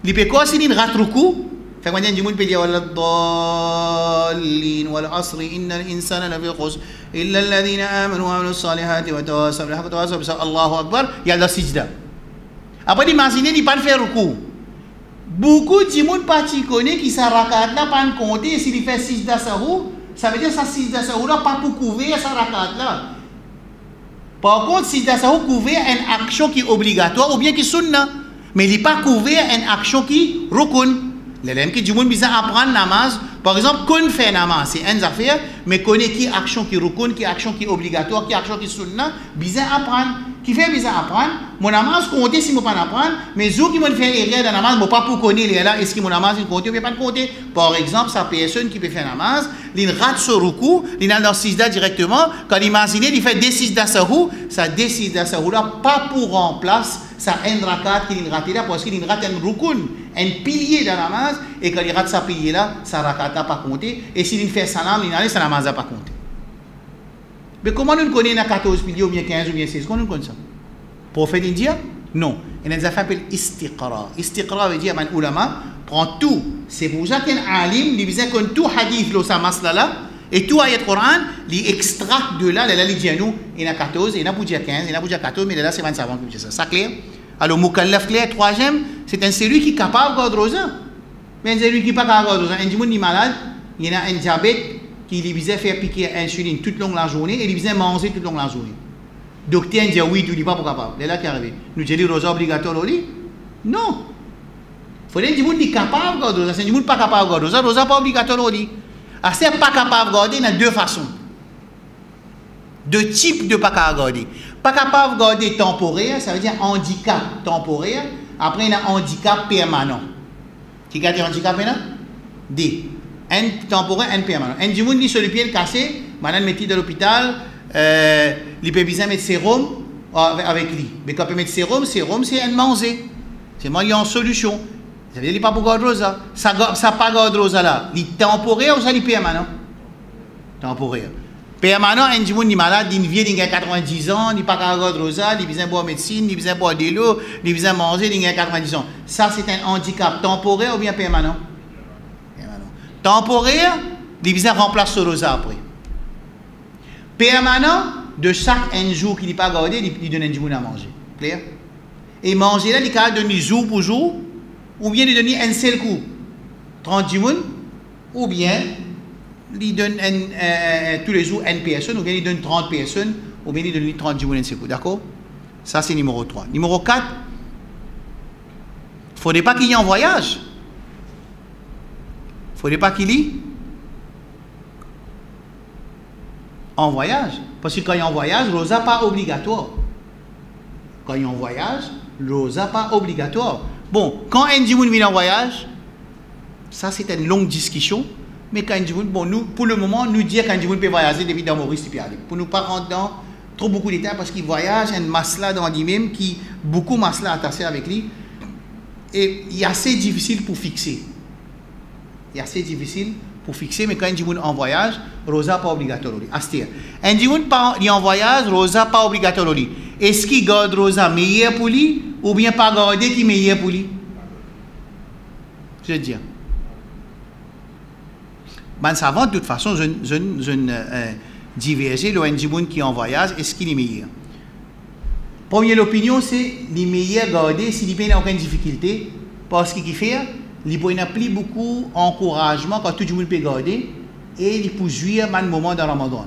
il peut quoi si il rate ruku fait quand un dimoun peut dire wal dallin wal asr innal insana lafi khusr illa alladhina amanu wa amilus salihati wa tawassaw bil haqqi wa tawassaw bis Allahu akbar il y a la sijda après imaginer il pas faire ruku beaucoup de gens pas connaissent qui sa rakat là pas compter s'il fait 6 d'asahou ça veut dire ça 6 d'asahou là pas pour couvrir sa rakat là par contre 6 d'asahou couvrir une action qui est obligatoire ou bien qui est sunna mais il n'est pas couvrir une action qui rukun les qui du monde besoin apprendre namaz par exemple qu'on fait namaz c'est une affaire mais connaît qui action qui rukun qui action qui est obligatoire qui action qui est sunna besoin apprendre qui fait besoin apprendre mon namaz compter si moi pas apprendre mais ceux qui vont faire erreur dans namaz moi pas pour connaître là est-ce que mon namaz il compte ou bien pas compter par exemple sa personne qui peut faire namaz il rate ce ruku il est dans 6 da directement quand imaginez il fait des 6 d'asahou ça des 6 d'asahou là pas pour remplacer ça un rakat qu'il rate là parce qu'il rate un rukun un pilier dans la namaz et quand il rate sa pilier là ça rakat n'a pas compté et s'il fait salam il n'allait sa namaz n'a pas compté mais comment nous connaissons 14 piliers ou bien 15 ou bien 16 comment nous connaissons ça prophète indien non il y a des affaires appelées istiqra veut dire man ulama prend tout c'est pour ça qu'un alim il besoin qu'on tout hadith lo sa masla là et tout ayat Coran il extracte de là il dit à nous il y a 14 il y a pour dire 15 il y a pour dire 14 mais là c'est 25 avant que je ça ça clair alors mukallaf clair troisième c'est un celui qui est capable de garder rosa mais celui qui n'est pas capable de garder rosa un monde malade il y a un diabète qui lui besoin faire piquer insuline toute longue la journée et il besoin manger toute longue la journée docteur dit oui tu dis pas pour capable c'est là qui arrive nous disons rosa obligatoire au lit non faut dire du monde qui est capable de garder rosa c'est du monde pas capable de garder rosa rosa pas obligatoire au lit ah c'est pas capable de garder il y a deux façons deux types de pas capable de garder pas capable de garder temporaire ça veut dire handicap temporaire après il y a handicap permanent qui garde handicap maintenant D un temporaire un permanent un du monde qui sur le pied cassé madame metti dans l'hôpital il peut besoin mettre sérum avec lui mais quand il peut mettre sérum c'est un manger c'est moi il y a une solution ça veut dire il pas pour garder rosa ça pas garder rosa là il temporaire ou ça il permanent temporaire permanent un du monde malade il vient il a 90 ans il pas garder rosa il besoin boire médecine il besoin boire de l'eau il besoin manger il a 90 ans ça c'est un handicap temporaire ou bien permanent temporaire il besoin remplacer le rosa après permanent de chaque un jour qu'il n'est pas gardé il donne un jour à manger clair et manger là il peut donner jour pour jour ou bien il donne un seul coup 30 jours ou bien il donne tous les jours une personne ou bien il donne 30 personnes ou bien il donne 30 jours un seul coup d'accord ça c'est numéro 3 numéro 4 il ne faudrait pas qu'il y ait en voyage il ne faudrait pas qu'il y ait En voyage. Parce que quand il est en voyage, rosa pas obligatoire. Quand il est en voyage, rosa pas obligatoire. Bon, quand un djimoun vient en voyage, ça c'est une longue discussion. Mais quand un djimoun, bon, nous, pour le moment, nous dire qu'un djimoun peut voyager depuis dans Maurice, puis aller. Pour nous pas rentrer dans trop beaucoup de détails, parce qu'il voyage, un masla dans lui-même, qui beaucoup masla attaché avec lui. Et il est assez difficile pour fixer. Il est assez difficile pour fixer, mais quand un djimoun en voyage, rosa pas obligatoire. Astir. Un djimoun en voyage, rosa pas obligatoire. Est-ce qu'il garde rosa meilleur pour lui, ou bien pas garder qui meilleur pour lui? Je veux dire. Ben, savant, de toute façon, je ne diverger le djimoun qui est en voyage, est-ce qu'il est meilleur? Première opinion, c'est les meilleurs garder s'il n'y a aucune difficulté, parce qu'il fait, il n'y a plus beaucoup d'encouragement quand tout le monde peut garder, et il peut jouir un moment dans le Ramadan.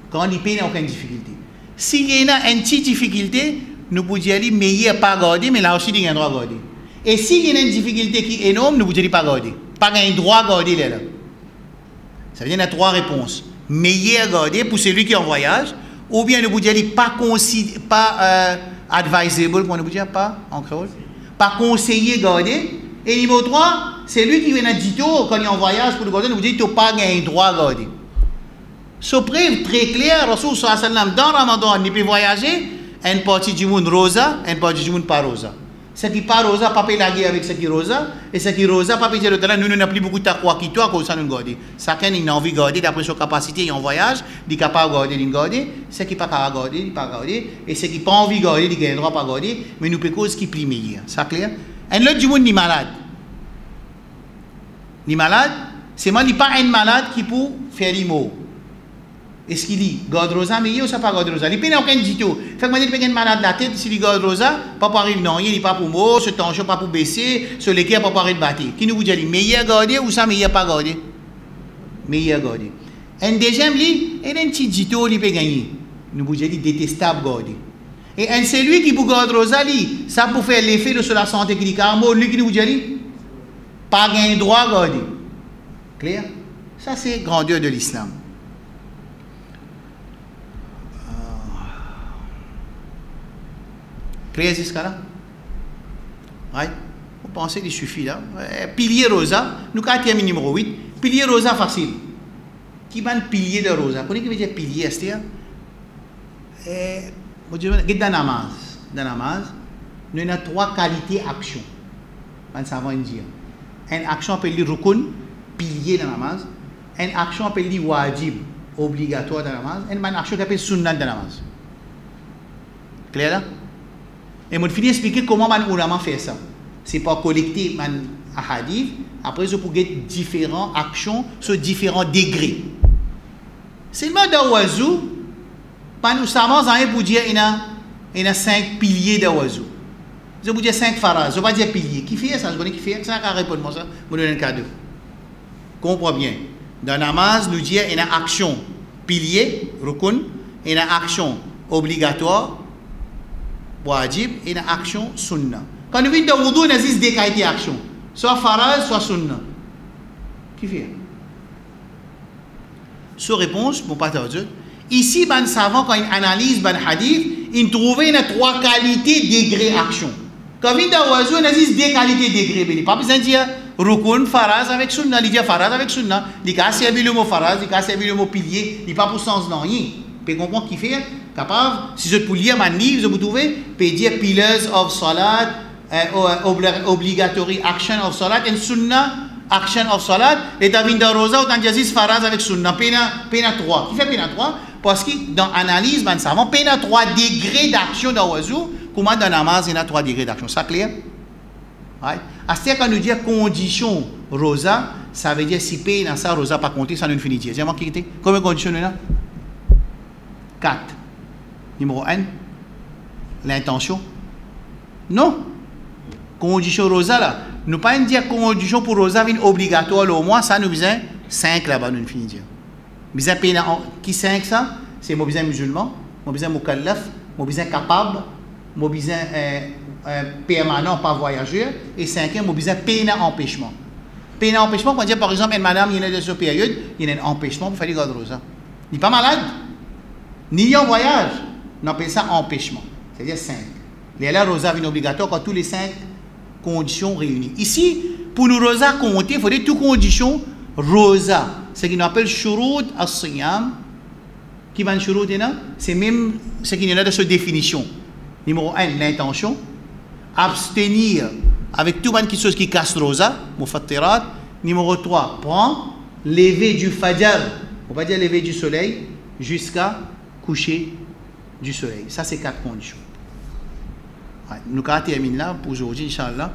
Quand il n'y a aucune difficulté. S'il y a une petite difficulté, nous pouvons dire que meilleur pas garder, mais là aussi il y a un droit à garder. Et s'il y a une difficulté qui est énorme, nous pouvons dire pas garder. Pas un droit à garder là. Ça veut dire qu'il y a trois réponses. Meilleur garder pour celui qui est en voyage, ou bien nous pouvons dire pas advisable, comment nous pouvons dire pas encore, pas conseiller garder. Et niveau 3, c'est lui qui vient à Dito quand il est en voyage pour le garder, nous pouvons dire qu'il n'a pas un droit à garder. Ce preuve très clair, Rasoul sallallahu alayhi wa sallam, dans Ramadan, il peut voyager, une partie du monde rosa, une partie du monde pas rosa. Ce qui pas rosa, pas peut laguer avec ce qui rosa, et ce qui rosa, pas peut dire nous n'avons plus beaucoup de taqwa qui toi, comme ça nous garder. Chacun il a envie de garder d'après sa capacité, il est en voyage, il est capable de garder, il garder, ce qui pas capable de garder, il pas garder, et ce qui pas envie de garder, il a le droit pas garder, mais nous peut cause qui plie meilleur. Ça clair? Un autre du monde ni malade. Ni malade, c'est moi, il pas un malade qui peut faire les mots. Est-ce qu'il dit, garde rosa, mais il n'y a pas garde rosa. Il n'y a aucun dito. Fait que moi, il y a un malade de la tête, s'il garde rosa, pas pour arriver, non, il n'est pas pour moi, ce tension pas pour baisser, ce l'équerre pas pour arriver de battre. Qui nous dit, meilleur garder ou ça, meilleur pas garder? Meilleur garder. Un deuxième, il y a un petit dito, il peut gagner. Nous vous dit, détestable garder. Et un celui qui peut garder rosa, ça pour faire l'effet sur la santé qui dit, car lui qui nous dit, pas un droit à garder. Clair? Ça, c'est grandeur de l'islam. Clair jusqu'à là? Right? Vous pensez qu'il suffit là? Pilier rosa, nous quatrième numéro 8. Pilier rosa facile. Qui va pilier de rosa? Vous connaissez ce qui veut dire pilier? C'est-à-dire, dans namaz. Dans namaz, nous avons trois qualités d'action. On savant dire. Une action appelée rukun, pilier dans namaz. Une action appelée wajib, obligatoire dans namaz. Et une action appelée sunnah dans namaz. Clair là? Et je vais finir expliquer comment on ulama fait ça. C'est pas collecter un hadith, après je peux get différentes actions sur différents degrés. Seulement dans Wazou, pas nous savons rien pour dire il y a 5 piliers de Wazou. Je vous dire 5 phrases, je ne vais pas dire piliers. Qui fait ça? Je connais qui fait ça? Ça répondre moi ça. Je vous donne un cadeau. Comprends bien. Dans namaz, nous disons il y a action pilier, rukun, il y a action obligatoire, wajib, et une action sunna. Quand nous venons de wudu, nous avons des qualités d'action. Soit faraz, soit sunna. Qui fait? Sous réponse, mon partenaire. Ici, ben savant quand il analyse ben hadith, il trouve une 3 qualités degré action. Quand nous venons de wudu, nous avons des qualités degré. Il n'y a pas besoin de dire rukun, faraz avec sunna. Il dit faraz avec sunna. Il n'y a pas servi le mot faraz, il n'y a pas servi le mot pilier. Il n'y a pas pour sens non. Vous comprenez qui fait? Capable, si je peux lire ma livre, vous pouvez dire pillars of salat, obligatory action of salat, et sunnah action of salat, et David Rosa, ou Tanjazis Faraz avec sunnah, pena 3. Qui fait pena 3? Parce que dans l'analyse, nous savons pena 3 degrés d'action dans Wazou, comment dans namaz, il y a 3 degrés d'action. Ça clair? Right? C'est-à-dire quand nous disons condition rosa, ça veut dire si pena ça, rosa pas compter, ça nous finit. C'est moi qui était. Combien de conditions nous avons? 4. Numéro 1, l'intention. Non. Condition rosa là. Nous ne pouvons pas dire condition pour rosa est obligatoire au moins, ça nous besoin 5 là-bas, nous finissons dire. Besoin qui 5 ça? C'est mon besoin musulman, mon besoin mukallaf, mon besoin capable, mon besoin permanent, pas voyageur, et 5e, mon besoin peine empêchement. Peine empêchement, on dire par exemple, une madame, il y a de cette période, il y a un empêchement pour faire les gardes rosa. ni pas malade, ni en voyage. On appelle ça empêchement. C'est-à-dire 5. Les là, rosa vient obligatoire quand tous les 5 conditions réunies. Ici, pour nous rosa compter, il faudrait toutes conditions rosa. Ce qu'on appelle shurud as-siyam. Qui va en shurud, c'est même ce qu'il y a de cette définition. Numéro 1, l'intention. Abstenir avec tout quelque chose qui casse rosa, mufattirat. Numéro 3, prends lever du fajr, on va dire lever du soleil, jusqu'à coucher du soleil. Ça, c'est 4 conditions. Ouais, nous allons terminer là pour aujourd'hui, Inch'Allah.